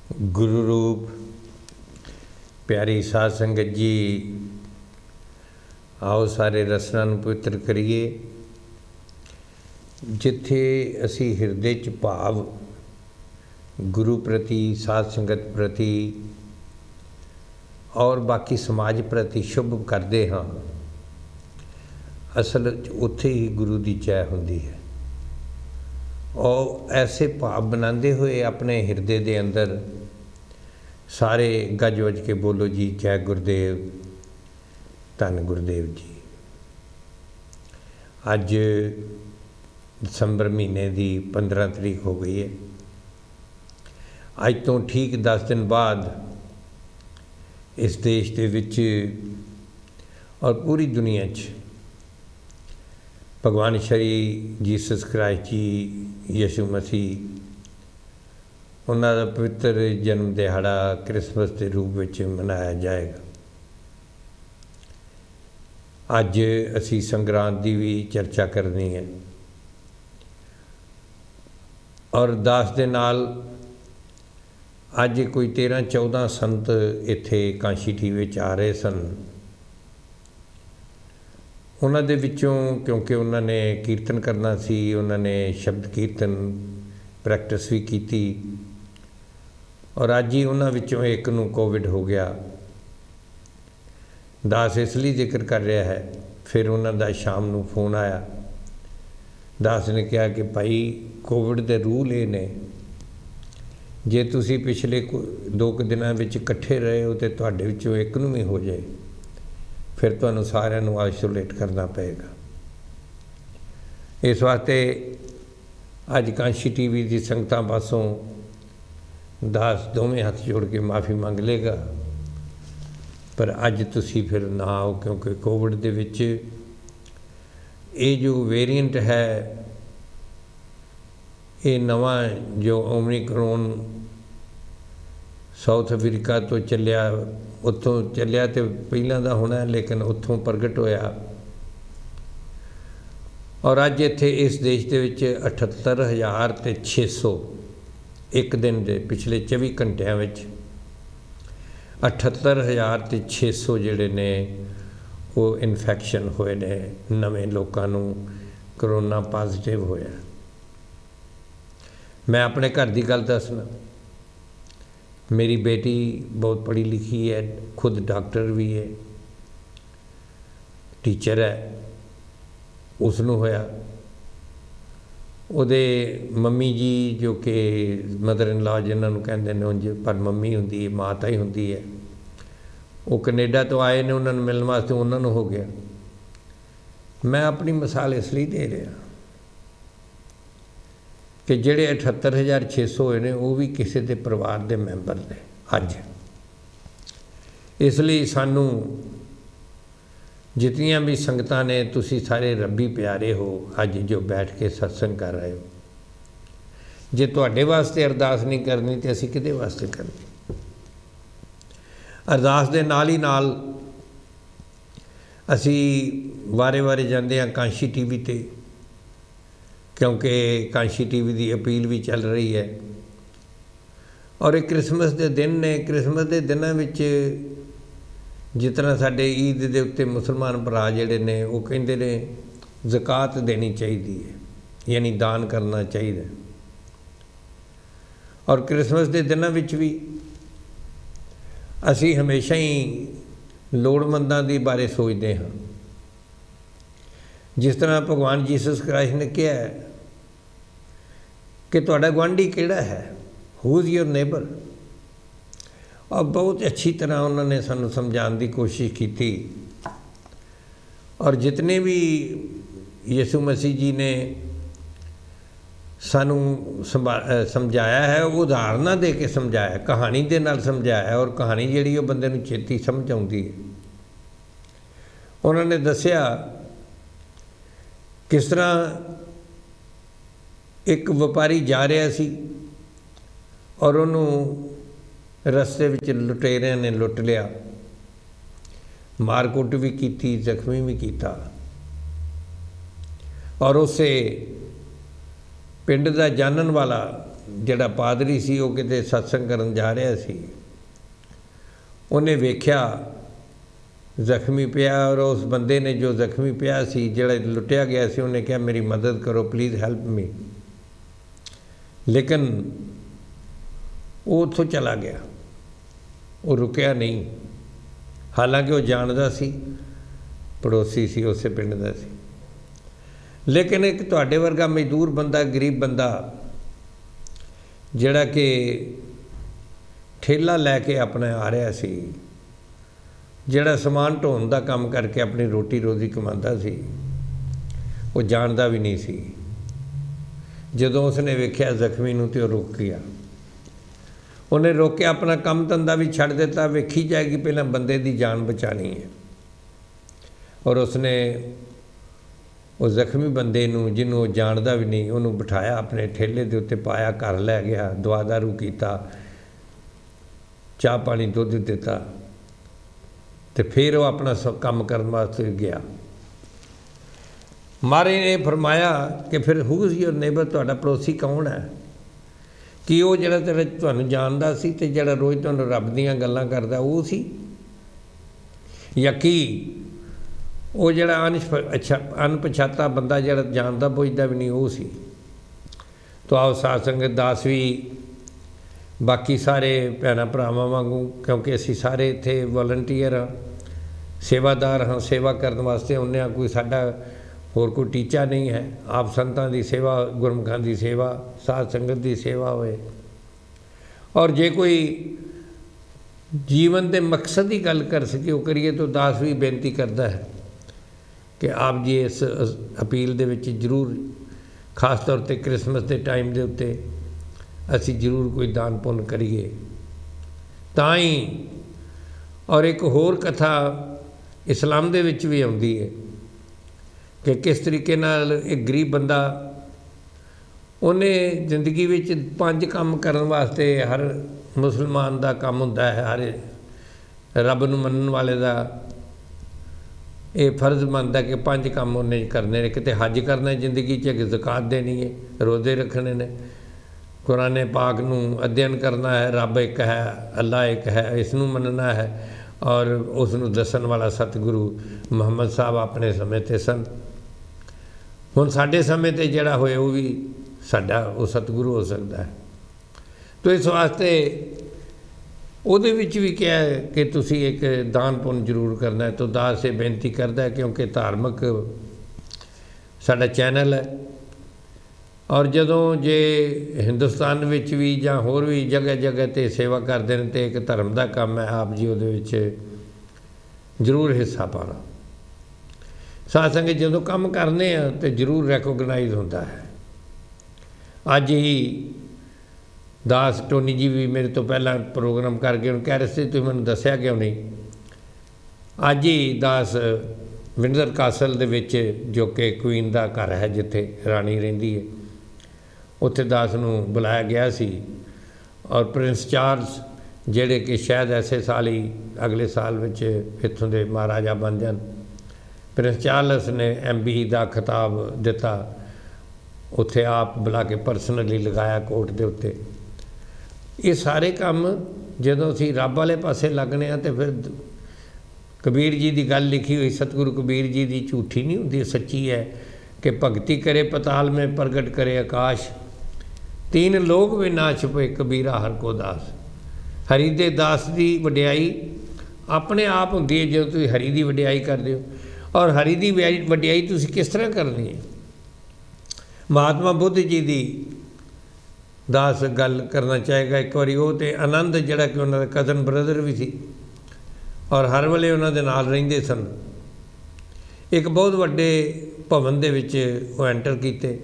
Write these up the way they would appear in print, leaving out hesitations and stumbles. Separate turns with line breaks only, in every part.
गुरु रूप प्यारी साध संगत जी, आओ सारे रसना ਨੂੰ ਪਵਿੱਤਰ ਕਰੀਏ। ਜਿੱਥੇ ਅਸੀਂ ਹਿਰਦੇ 'ਚ ਭਾਵ ਗੁਰੂ ਪ੍ਰਤੀ, ਸਾਧ ਸੰਗਤ ਪ੍ਰਤੀ ਔਰ ਬਾਕੀ ਸਮਾਜ ਪ੍ਰਤੀ ਸ਼ੁਭ ਕਰਦੇ ਹਾਂ, ਅਸਲ 'ਚ ਉੱਥੇ ਹੀ ਗੁਰੂ ਦੀ ਜੈ ਹੁੰਦੀ ਹੈ। और ऐसे भाव बनाते हुए अपने हृदय के अंदर सारे गज वज के बोलो जी, जय गुरुदेव, धन गुरुदेव जी। अज दसंबर महीने की 15 तरीक हो गई है। अज तो ठीक 10 दिन बाद इस देश के विच और पूरी दुनिया च भगवान श्री जीसस क्राइस्ट जी, यीशु मसीह, उन्होंने पवित्र जन्म दिहाड़ा क्रिसमस के रूप में मनाया जाएगा। अज असी संगरांद की भी चर्चा करनी है और दास दे नाल अज कोई 13-14 संत इत्थे कांशी टीवी आ रहे सन। उन्हां दे विचों क्योंकि उन्होंने कीर्तन करना सी, उन्होंने शब्द कीर्तन प्रैक्टिस भी की और अज ही उन्हां विचों एक नूं कोविड हो गया। दास इसलिए जिक्र कर रहा है। फिर उन्हां दा शाम नूं फोन आया। दास ने कहा कि भाई कोविड के रूल ये ने, जे तुसी पिछले 2 दिनों विच इकट्ठे रहे हो तो तुहाडे विचों एक नूं भी हो जाए, फिर तुहानूं सारिਆਂ ਨੂੰ आइसोलेट करना पेगा। इस वास्ते अज कांशी टीवी की संगतां पासों दास दोवें हाथ जोड़ के माफ़ी मंग लेगा, पर अज तुसी फिर ना आओ, क्योंकि कोविड दे विच ये जो वेरिएंट है, ये नवा जो ओमिक्रॉन साउथ अफ्रीका तो चलिया, उत्थों चलिया तो पहला दा होना, लेकिन उत्थों प्रगट होया और अज इत्थे इस देश दे विच 78,600 एक दिन दे पिछले 24 घंटिया 78,600 जिहड़े ने वो इन्फैक्शन होए ने, नवे लोगों नूं करोना पॉजिटिव होया। मैं अपने घर की गल दसना। मेरी बेटी बहुत पढ़ी लिखी है, खुद डॉक्टर भी है, टीचर है। उसनूं होया, उहदे मम्मी जी जो कि मदर इन लॉ जिन्हां नूं कहंदे ने उंज, पर मम्मी हुंदी है, माता ही हुंदी है, वो कनेडा तो आए ने, उन्होंने मिलने वास्ते उन्होंने हो गया। मैं अपनी मिसाल इसलिए दे रहा कि जिहड़े 78,600 होए ने, वो भी किसी के परिवार के मैंबर ने अज। इसलिए सानू जितनियां भी संगतां ने, तुसी सारे रब्बी प्यारे हो, अज जो बैठ के सत्संग कर रहे हो, जे तुहाडे वास्ते अरदास नहीं करनी तो असीं किहदे वास्ते करनी। अरदास दे नाल ही नाल असी वारे वारे जाते हैं कांशी टीवी ते, क्योंकि कांशी टीवी की अपील भी चल रही है और एक क्रिसमस के दिन ने। क्रिसमस के दिनों में जितना साडे ईद के उत्ते मुसलमान भरा जिहड़े ने वो कहिंदे ने ज़कात देनी चाहिए है, यानी दान करना चाहिए। और क्रिसमस के दिनों में भी असी हमेशा ही लोड़मंदां दे बारे सोचते हाँ। जिस तरह भगवान जीसस क्राइस्ट ने कहा है कि तुहाडा गुआंढी किहड़ा है, हू इज़ योर नेबर। और बहुत अच्छी तरह उन्होंने सानू समझाने की कोशिश की और जितने भी यीशु मसीह जी ने सानू समझाया है, वो उदाहरणा दे के समझाया, कहानी दे नाल समझाया। और कहानी जिहड़ी वो बंदे नूं छेती समझ आउंदी है। उन्होंने दस्सिया किस तरह एक व्यापारी जा रहा सी और उन्होंने रस्ते विच लुटेरियां ने लुट लिया, मारकुट भी की, जख्मी भी किया और उसे पिंड का जानन वाला ਜਿਹੜਾ ਪਾਦਰੀ ਸੀ ਉਹ ਕਿਤੇ ਸਤਸੰਗ ਕਰਨ ਜਾ ਰਿਹਾ ਸੀ, ਉਹਨੇ ਵੇਖਿਆ ਜ਼ਖਮੀ ਪਿਆ, ਔਰ ਉਸ ਬੰਦੇ ਨੇ ਜੋ ਜ਼ਖਮੀ ਪਿਆ ਸੀ, ਜਿਹੜਾ ਲੁੱਟਿਆ ਗਿਆ ਸੀ, ਉਹਨੇ ਕਿਹਾ ਮੇਰੀ ਮਦਦ ਕਰੋ, ਪਲੀਜ਼ ਹੈਲਪ ਮੀ। ਲੇਕਿਨ ਉਹ ਉੱਥੋਂ ਚਲਾ ਗਿਆ, ਉਹ ਰੁਕਿਆ ਨਹੀਂ। ਹਾਲਾਂਕਿ ਉਹ ਜਾਣਦਾ ਸੀ, ਪੜੋਸੀ ਸੀ, ਉਸੇ ਪਿੰਡ ਦਾ ਸੀ। ਲੇਕਿਨ ਇੱਕ ਤੁਹਾਡੇ ਵਰਗਾ ਮਜ਼ਦੂਰ ਬੰਦਾ, ਗਰੀਬ ਬੰਦਾ, ਜਿਹੜਾ ਕਿ ਠੇਲਾ ਲੈ ਕੇ ਆਪਣਾ ਆ ਰਿਹਾ ਸੀ, ਜਿਹੜਾ ਸਮਾਨ ਢੋਣ ਦਾ ਕੰਮ ਕਰਕੇ ਆਪਣੀ ਰੋਟੀ ਰੋਜ਼ੀ ਕਮਾਉਂਦਾ ਸੀ, ਉਹ ਜਾਣਦਾ ਵੀ ਨਹੀਂ ਸੀ। ਜਦੋਂ ਉਸਨੇ ਵੇਖਿਆ ਜ਼ਖਮੀ ਨੂੰ ਤਾਂ ਉਹ ਰੁਕ ਗਿਆ। ਉਹਨੇ ਰੋਕ ਕੇ ਆਪਣਾ ਕੰਮ ਧੰਦਾ ਵੀ ਛੱਡ ਦਿੱਤਾ। ਵੇਖੀ ਜਾਏਗੀ, ਪਹਿਲਾਂ ਬੰਦੇ ਦੀ ਜਾਨ ਬਚਾਉਣੀ ਹੈ। ਔਰ ਉਸਨੇ ਉਹ ਜ਼ਖਮੀ ਬੰਦੇ ਨੂੰ, ਜਿਹਨੂੰ ਉਹ ਜਾਣਦਾ ਵੀ ਨਹੀਂ, ਉਹਨੂੰ ਬਿਠਾਇਆ ਆਪਣੇ ਠੇਲੇ ਦੇ ਉੱਤੇ, ਪਾਇਆ, ਘਰ ਲੈ ਗਿਆ, ਦਵਾ ਦਾਰੂ ਕੀਤਾ, ਚਾਹ ਪਾਣੀ ਦੁੱਧ ਦਿੱਤਾ, ਤੇ ਫਿਰ ਉਹ ਆਪਣਾ ਕੰਮ ਕਰਨ ਵਾਸਤੇ ਗਿਆ। ਮਹਾਰਾਜ ਨੇ ਫਰਮਾਇਆ ਕਿ ਫਿਰ ਹੂ ਇਜ਼ ਯੋਰ ਨੇਬਰ, ਤੁਹਾਡਾ ਪੜੋਸੀ ਕੌਣ ਹੈ? ਕਿ ਉਹ ਜਿਹੜਾ ਤੁਹਾਨੂੰ ਜਾਣਦਾ ਸੀ ਅਤੇ ਜਿਹੜਾ ਰੋਜ਼ ਤੁਹਾਨੂੰ ਰੱਬ ਦੀਆਂ ਗੱਲਾਂ ਕਰਦਾ ਉਹ ਸੀ, ਜਾਂ ਕੀ ਉਹ ਜਿਹੜਾ ਅਣਪਛਾਤਾ ਬੰਦਾ ਜਿਹੜਾ ਜਾਣਦਾ ਬੁੱਝਦਾ ਵੀ ਨਹੀਂ ਉਹ ਸੀ? ਤਾਂ ਆਓ ਸਾਧ ਸੰਗਤ, ਦਾਸ ਵੀ ਬਾਕੀ ਸਾਰੇ ਭੈਣਾਂ ਭਰਾਵਾਂ ਵਾਂਗੂ, ਕਿਉਂਕਿ ਅਸੀਂ ਸਾਰੇ ਇੱਥੇ ਵੋਲੰਟੀਅਰ ਹਾਂ, ਸੇਵਾਦਾਰ ਹਾਂ, ਸੇਵਾ ਕਰਨ ਵਾਸਤੇ ਆਉਂਦੇ ਹਾਂ। ਕੋਈ ਸਾਡਾ ਹੋਰ ਕੋਈ ਟੀਚਾ ਨਹੀਂ ਹੈ। ਆਪ ਸੰਤਾਂ ਦੀ ਸੇਵਾ, ਗੁਰਮੁਖਾਂ ਦੀ ਸੇਵਾ, ਸਾਧ ਸੰਗਤ ਦੀ ਸੇਵਾ ਹੋਏ। ਔਰ ਜੇ ਕੋਈ ਜੀਵਨ ਦੇ ਮਕਸਦ ਦੀ ਗੱਲ ਕਰ ਸਕੇ ਉਹ ਕਰੀਏ। ਤਾਂ ਦਾਸ ਵੀ ਬੇਨਤੀ ਕਰਦਾ ਹੈ ਕਿ ਆਪ ਜੀ ਇਸ ਅਪੀਲ ਦੇ ਵਿੱਚ ਜ਼ਰੂਰ, ਖਾਸ ਤੌਰ 'ਤੇ ਕ੍ਰਿਸਮਸ ਦੇ ਟਾਈਮ ਦੇ ਉੱਤੇ ਅਸੀਂ ਜ਼ਰੂਰ ਕੋਈ ਦਾਨ ਪੁੰਨ ਕਰੀਏ ਤਾਂ ਹੀ। ਔਰ ਇੱਕ ਹੋਰ ਕਥਾ ਇਸਲਾਮ ਦੇ ਵਿੱਚ ਵੀ ਆਉਂਦੀ ਹੈ ਕਿ ਕਿਸ ਤਰੀਕੇ ਨਾਲ ਇੱਕ ਗਰੀਬ ਬੰਦਾ, ਉਹਨੇ ਜ਼ਿੰਦਗੀ ਵਿੱਚ 5 ਕੰਮ ਕਰਨ ਵਾਸਤੇ, ਹਰ ਮੁਸਲਮਾਨ ਦਾ ਕੰਮ ਹੁੰਦਾ ਹੈ, ਹਰ ਰੱਬ ਨੂੰ ਮੰਨਣ ਵਾਲੇ ਦਾ ਇਹ ਫਰਜ਼ ਮੰਨਦਾ ਕਿ 5 ਕੰਮ ਉਹਨੇ ਕਰਨੇ ਨੇ। ਕਿਤੇ ਹੱਜ ਕਰਨਾ ਜ਼ਿੰਦਗੀ 'ਚ, ਕਿ ਜ਼ਕਾਤ ਦੇਣੀ ਹੈ, ਰੋਜ਼ੇ ਰੱਖਣੇ ਨੇ, ਕੁਰਾਨ ਪਾਕ ਨੂੰ ਅਧਿਐਨ ਕਰਨਾ ਹੈ, ਰੱਬ ਇੱਕ ਹੈ, ਅੱਲਾ ਇੱਕ ਹੈ, ਇਸ ਨੂੰ ਮੰਨਣਾ ਹੈ। ਔਰ ਉਸ ਨੂੰ ਦੱਸਣ ਵਾਲਾ ਸਤਿਗੁਰੂ ਮੁਹੰਮਦ ਸਾਹਿਬ ਆਪਣੇ ਸਮੇਂ 'ਤੇ ਸਨ। ਹੁਣ ਸਾਡੇ ਸਮੇਂ 'ਤੇ ਜਿਹੜਾ ਹੋਏ ਉਹ ਵੀ ਸਾਡਾ ਉਹ ਸਤਿਗੁਰੂ ਹੋ ਸਕਦਾ ਹੈ। ਤਾਂ ਇਸ ਵਾਸਤੇ ਉਹਦੇ ਵਿੱਚ ਵੀ ਕਿਹਾ ਹੈ ਕਿ ਤੁਸੀਂ ਇੱਕ ਦਾਨ ਪੁੰਨ ਜ਼ਰੂਰ ਕਰਨਾ ਹੈ। ਤਾਂ ਦਾਸ ਇਹ ਬੇਨਤੀ ਕਰਦਾ ਹੈ, ਕਿਉਂਕਿ ਧਾਰਮਿਕ ਸਾਡਾ ਚੈਨਲ ਹੈ। ਔਰ ਜਦੋਂ ਜੇ ਹਿੰਦੁਸਤਾਨ ਵਿੱਚ ਵੀ ਜਾਂ ਹੋਰ ਵੀ ਜਗ੍ਹਾ ਜਗ੍ਹਾ 'ਤੇ ਸੇਵਾ ਕਰਦੇ ਨੇ, ਅਤੇ ਇੱਕ ਧਰਮ ਦਾ ਕੰਮ ਹੈ, ਆਪ ਜੀ ਉਹਦੇ ਵਿੱਚ ਜ਼ਰੂਰ ਹਿੱਸਾ ਪਾਉਣਾ। ਸਾਧ ਸੰਗਤ, ਜਦੋਂ ਕੰਮ ਕਰਨੇ ਆ ਤਾਂ ਜ਼ਰੂਰ ਰੈਕੋਗਨਾਈਜ਼ ਹੁੰਦਾ ਹੈ। ਅੱਜ ਹੀ ਦਾਸ ਟੋਨੀ ਜੀ ਵੀ ਮੇਰੇ ਤੋਂ ਪਹਿਲਾਂ ਪ੍ਰੋਗਰਾਮ ਕਰਕੇ ਉਹਨੂੰ ਕਹਿ ਰਹੇ ਸੀ, ਤੁਸੀਂ ਮੈਨੂੰ ਦੱਸਿਆ ਕਿਉਂ ਨਹੀਂ? ਅੱਜ ਹੀ ਦਾਸ ਵਿੰਡਜ਼ਰ ਕਾਸਲ ਦੇ ਵਿੱਚ, ਜੋ ਕਿ ਕੁਈਨ ਦਾ ਘਰ ਹੈ, ਜਿੱਥੇ ਰਾਣੀ ਰਹਿੰਦੀ ਹੈ, ਉੱਥੇ ਦਾਸ ਨੂੰ ਬੁਲਾਇਆ ਗਿਆ ਸੀ। ਔਰ ਪ੍ਰਿੰਸ ਚਾਰਲਸ, ਜਿਹੜੇ ਕਿ ਸ਼ਾਇਦ ਐਸੇ ਸਾਲ ਹੀ, ਅਗਲੇ ਸਾਲ ਵਿੱਚ ਇੱਥੋਂ ਦੇ ਮਹਾਰਾਜਾ ਬਣ ਜਾਣ, ਪ੍ਰਿੰਸ ਚਾਰਲਸ ਨੇ MB ਦਾ ਖਿਤਾਬ ਦਿੱਤਾ। ਉੱਥੇ ਆਪ ਬੁਲਾ ਕੇ ਪਰਸਨਲੀ ਲਗਾਇਆ ਕੋਰਟ ਦੇ ਉੱਤੇ। ਇਹ ਸਾਰੇ ਕੰਮ ਜਦੋਂ ਅਸੀਂ ਰੱਬ ਵਾਲੇ ਪਾਸੇ ਲੱਗਣੇ ਆ, ਅਤੇ ਫਿਰ ਕਬੀਰ ਜੀ ਦੀ ਗੱਲ ਲਿਖੀ ਹੋਈ, ਸਤਿਗੁਰੂ ਕਬੀਰ ਜੀ ਦੀ, ਝੂਠੀ ਨਹੀਂ ਹੁੰਦੀ, ਸੱਚੀ ਹੈ ਕਿ ਭਗਤੀ ਕਰੇ ਪਤਾਲ ਮੇਂ ਪ੍ਰਗਟ ਕਰੇ ਆਕਾਸ਼, 3 ਲੋਕ ਵੀ ਨਾ ਛੁਪੇ ਕਬੀਰਾ ਹਰ ਕੋ ਦਾਸ। ਹਰੀ ਦੇ ਦਾਸ ਦੀ ਵਡਿਆਈ ਆਪਣੇ ਆਪ ਹੁੰਦੀ ਹੈ ਜਦੋਂ ਤੁਸੀਂ ਹਰੀ ਦੀ ਵਡਿਆਈ ਕਰਦੇ ਹੋ। ਔਰ ਹਰੀ ਦੀ ਵਡਿਆਈ ਤੁਸੀਂ ਕਿਸ ਤਰ੍ਹਾਂ ਕਰਨੀ ਹੈ? ਮਹਾਤਮਾ ਬੁੱਧ ਜੀ ਦੀ ਦਾਸ ਗੱਲ ਕਰਨਾ ਚਾਹੇਗਾ ਇੱਕ ਵਾਰੀ। ਉਹ ਤਾਂ ਆਨੰਦ, ਜਿਹੜਾ ਕਿ ਉਹਨਾਂ ਦਾ ਕਜ਼ਨ ਬ੍ਰਦਰ ਵੀ ਸੀ, ਔਰ ਹਰ ਵੇਲੇ ਉਹਨਾਂ ਦੇ ਨਾਲ ਰਹਿੰਦੇ ਸਨ। ਇੱਕ ਬਹੁਤ ਵੱਡੇ ਭਵਨ ਦੇ ਵਿੱਚ ਉਹ ਐਂਟਰ ਕੀਤੇ।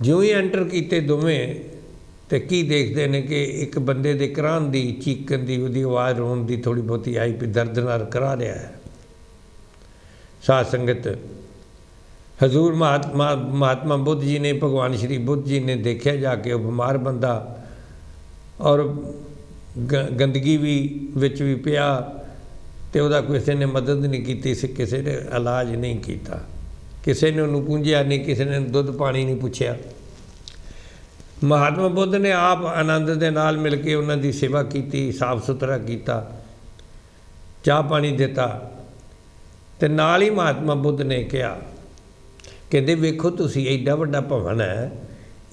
ਜਿਉਂ ਹੀ ਐਂਟਰ ਕੀਤੇ ਦੋਵੇਂ, ਤੇ ਕੀ ਦੇਖਦੇ ਨੇ ਕਿ ਇੱਕ ਬੰਦੇ ਦੇ ਕਰਾਨ ਦੀ, ਚੀਕਣ ਦੀ, ਉਹਦੀ ਆਵਾਜ਼, ਰੋਣ ਦੀ ਥੋੜ੍ਹੀ ਬਹੁਤੀ ਆਈ, ਵੀ ਦਰਦ ਨਾਲ ਕਰਾ ਰਿਹਾ ਹੈ। ਸਾਧ ਸੰਗਤ, ਹਜ਼ੂਰ ਮਹਾਤਮਾ ਬੁੱਧ ਜੀ ਨੇ, ਭਗਵਾਨ ਸ਼੍ਰੀ ਬੁੱਧ ਜੀ ਨੇ ਦੇਖਿਆ ਜਾ ਕੇ ਉਹ ਬਿਮਾਰ ਬੰਦਾ, ਔਰ ਗੰਦਗੀ ਵੀ ਵਿੱਚ ਵੀ ਪਿਆ, ਅਤੇ ਉਹਦਾ ਕਿਸੇ ਨੇ ਮਦਦ ਨਹੀਂ ਕੀਤੀ ਸੀ, ਕਿਸੇ ਨੇ ਇਲਾਜ ਨਹੀਂ ਕੀਤਾ, ਕਿਸੇ ਨੇ ਉਹਨੂੰ ਪੂੰਝਿਆ ਨਹੀਂ, ਕਿਸੇ ਨੇ ਦੁੱਧ ਪਾਣੀ ਨਹੀਂ ਪੁੱਛਿਆ। महात्मा बुद्ध ने आप आनंद के नाल मिल के उन्हों की सेवा की, साफ सुथरा किया, चाह पानी दिता। तो नाल ही महात्मा बुद्ध ने कहा, कहते वेखो तुसी एडा वड्डा भवन है,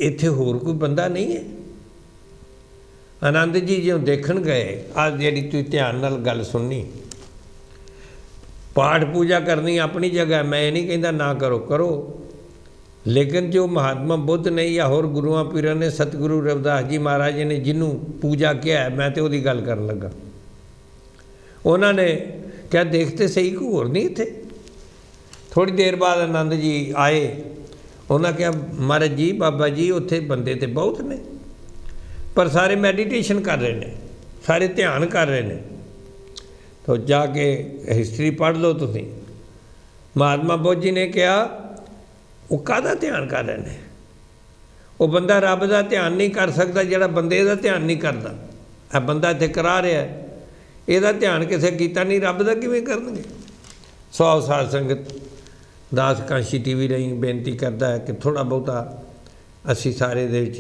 इत्थे होर कोई बंदा नहीं है। आनंद जी जो देखण गए, आज जी तुसीं ध्यान नाल गल सुननी, पाठ पूजा करनी अपनी जगह, मैं नहीं कहता ना करो, करो, लेकिन जो महात्मा बुद्ध ने या होर गुरुआं पीरां ने, सतगुरु रविदास जी महाराज जी ने जिन्हों पूजा किया है, मैं तो वही गल करन लगा। उन्होंने क्या देखते सही को होर नहीं इत्थे। थोड़ी देर बाद आनंद जी आए, उन्होंने कहा महाराज जी बाबा जी उत्थे बंदे तो बहुत ने, पर सारे मैडिटेशन कर रहे हैं, सारे ध्यान कर रहे हैं, तो जाके हिस्टरी पढ़ लो तुसीं। महात्मा बुद्ध जी ने कहा वो काहदा ध्यान कर रहे हैं, वो बंदा रब का ध्यान नहीं कर सकता जिहड़ा बंदे का ध्यान नहीं करता। आ बंदा इत्थे करा रहा है, ਇਹਦਾ ध्यान किसे किया नहीं, रब का किवें करनगे। सौ साध संगत दास कांशी टीवी राਹੀਂ बेनती करता है कि थोड़ा बहुता असी सारे दे विच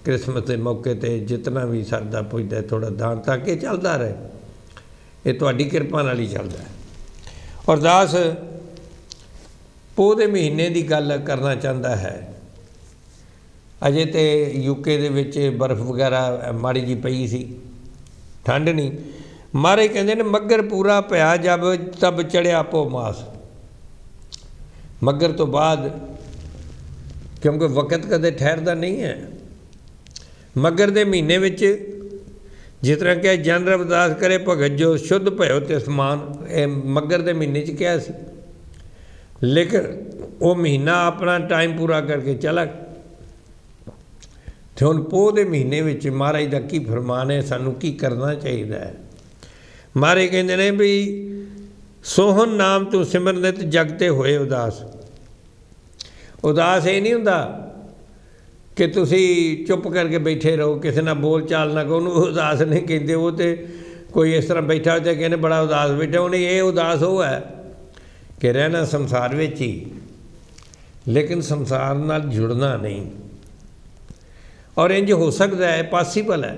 क्रिसमस के मौके पर जितना भी सरदा पुजदा थोड़ा दान, ताकि चलता रहे, ये तुहाडी किरपा नाल ही चलता है। और दास पोह दे महीने की गल करना चाहता है। अजे तो यूके दे विच बर्फ वगैरह माड़ी जी पई सी, ठंड नहीं। महाराज कहते ने मगर पूरा पिया जब तब चढ़िया पो मास। मगर तो बाद, क्योंकि वक़्त कदे ठहरदा नहीं है, मगर दे महीने विच जिस तरह क्या जन रविदास करे भगत जो शुद्ध भयो ते समान, मगर दे महीने च क्या सी, लेकिन वो महीना अपना टाइम पूरा करके चला। तो हुण पोह दे महीने विच महाराज दा की फरमान है, सानू की करना चाहिए है। महाराज कहते ने भी सोहन नाम तू सिमरनित जगते होए उदास। उदास ये नहीं हुंदा कि तुसी चुप करके बैठे रहो, किसी ना बोल चाल ना करो, उन्होंने उदास नहीं कहते। वो तो कोई इस तरह बैठा हो तो कहने बड़ा उदास बैठा, उन्हें ये उदास हो है कि रहना संसार में ही, लेकिन संसार नाल जुड़ना नहीं। और इंज हो सकता है, पॉसीबल है।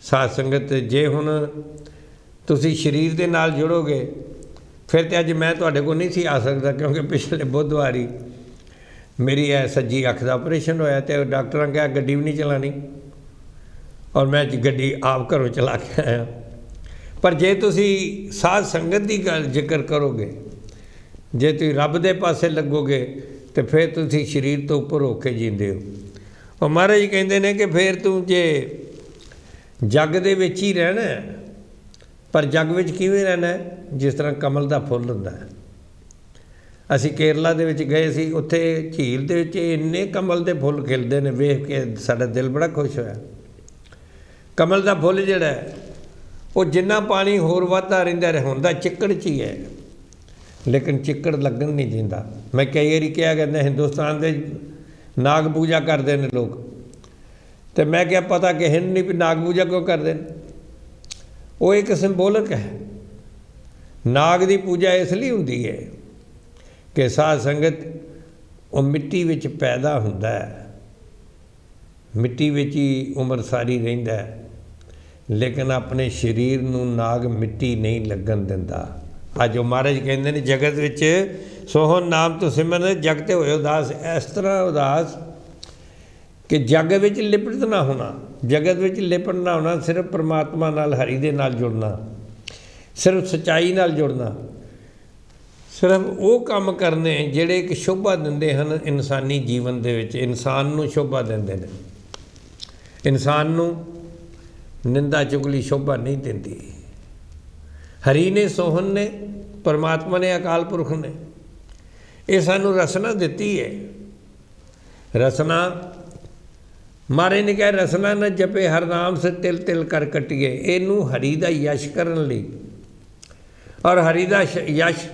साध संगत जे हुण तुसी शरीर के नाल जुड़ोगे, फिर तो अज मैं तुहाडे कोल नहीं सी आ सकता, क्योंकि पिछले बुधवार ही मेरी सज्जी अख का ऑपरेशन होया, तो डॉक्टर ने कहा गड्डी भी नहीं चलानी, और मैं गड्डी आप घरों चला के आया। पर जे तुसी साध संगत की गल जिक्र करोगे, जे तुसीं रब दे पासे लगोगे, तो फिर तुसी शरीर तो उपर हो के जींदे हो। और महाराज जी कहते हैं कि फिर तू जे जग दे विच ही रहना है, पर जग विच किवें रहना है, जिस तरह कमल का फुल हुंदा है। असी केरला दे विच गए सी, उत्थे झील दे विच इन्ने कमल के फुल खिलते हैं, वेख के साडा दिल बड़ा खुश होया। कमल का फुल जिहड़ा है वो जिन्ना पानी होर वधदा रहिंदा हुंदा चिक्कड़ च ही है, लेकिन चिक्कड़ लगन नहीं दिंदा। मैं कई बारी क्या कहंदा, हिंदुस्तान दे नाग पूजा करते हैं लोग, तो मैं क्या पता कि हिंद नहीं भी नाग पूजा क्यों करते हैं। वो एक सिंबोलिक है। नाग की पूजा इसलिए होंदी है कि साध संगत वो मिट्टी विच पैदा हुंदा है, मिट्टी विच ही उम्र सारी रहिंदा है, लेकिन अपने शरीर नूं नाग मिट्टी नहीं लगन दिंदा। अज वो महाराज कहते हैं जगत विच सोहन नाम तो सिमरन जगते होए उदास। इस तरह उदास कि जग विच लिपट ना होना, जगत विच लिपट ना होना, सिर्फ परमात्मा नाल हरि दे नाल जुड़ना, सिर्फ सच्चाई नाल जुड़ना, सिर्फ वो काम करने जिहड़े एक शोभा दिंदे हन इंसानी जीवन दे विच, इंसान नूं शोभा दिंदे ने। इंसान नूं निंदा चुगली शोभा नहीं दिंदी। हरि ने, सोहन ने, परमात्मा ने, अकाल पुरख ने ये सानू रसना दिती है। रसना महाराज ने कहा रसना न जपे हर नाम से तिल तिल कर कटिए। इनू हरि का यश करन लई, और हरि का यश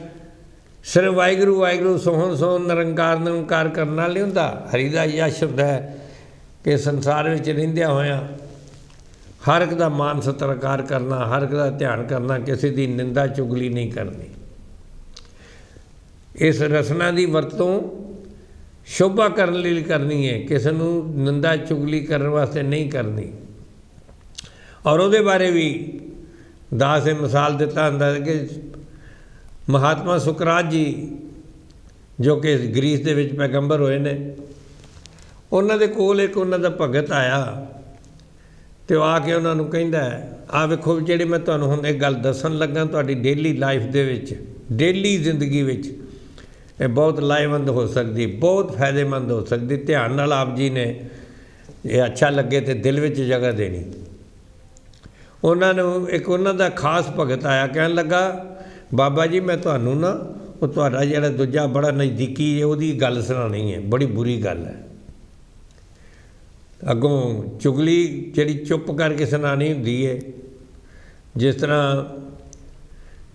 सिर्फ वाहिगुरू वाहिगुरू सोहन सोहन निरंकार निरंकार करना नहीं हुंदा। हरि का यश हुंदा है कि संसार में रहिंदियां होया हर एक का मान सत्कार करना, हर एक का ध्यान करना, किसी की निंदा चुगली नहीं करनी। इस रसना की वरतों शोभा करने लिए करनी है, किसी को निंदा चुगली करने वास्ते नहीं करनी। और वो बारे भी दास ने मिसाल दिता होंदा है कि महात्मा सुकरात जी जो कि ग्रीस दे विच पैगंबर होए ने, उन्हां दे कोल एक उन्हां दा भगत आया तो आके उन्होंने कहंदा है, आ वेखो जिहड़ी मैं तुहानूं हुण एक गल दस्सण लगा, तुहाडी डेली लाइफ दे विच, डेली जिंदगी विच ये बहुत लाहेवंद हो सकती, बहुत फायदेमंद हो सकती। ध्यान नाल आप जी ने ये अच्छा लगे तो दिल विच जगह देनी। उन्होंने एक उन्हां दा खास भगत आया, कहन लगा बाबा जी मैं तुहानूं ना वो तुहाडा जिहड़ा दूजा बड़ा नज़दीकी है उहदी गल सुणानी है, बड़ी बुरी गल है। अगों चुगली जिहड़ी चुप करके सुनानी हुंदी है, जिस तरह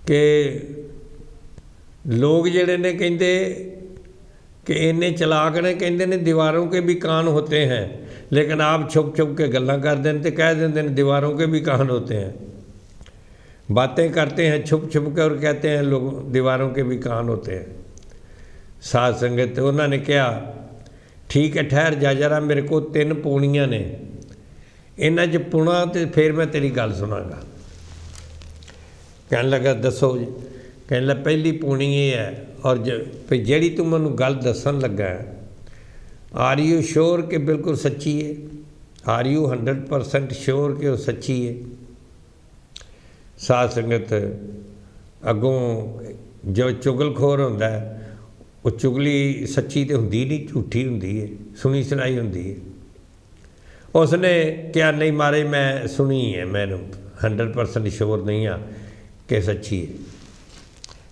कि लोग जिहड़े ने कहंदे कि इन्ने चलाक ने, कहंदे ने दीवारों के भी कान होते हैं, लेकिन आप छुप छुप के गल्लां करते हैं तो कह देंगे दीवारों के भी कान होते हैं। बातें करते हैं छुप छुप के और कहते हैं लोग दीवारों के भी कान होते हैं। साध संगत उन्होंने कहा ठीक है ठहर जा जरा, मेरे को 3 पौड़ियाँ ने, इन्हां च पुणा तो फिर मैं तेरी गल सुनागा। कहन लगा दसो जी। कहने लगा पहली पौड़ी ये है, और भाई जिहड़ी तू मैनूं गल दस्सण लगा है, आर यू श्योर कि बिल्कुल सच्ची है? आर यू 100% श्योर कि वो सच्ची है? साध संगत अगों जो चुगलखोर होंदा है वो चुगली सच्ची तो हुंदी नहीं, झूठी हुंदी है, सुनी सुनाई हुंदी है। उसने क्या नहीं मारे मैं सुनी है, मैनूं 100% श्योर नहीं हाँ कि सच्ची है।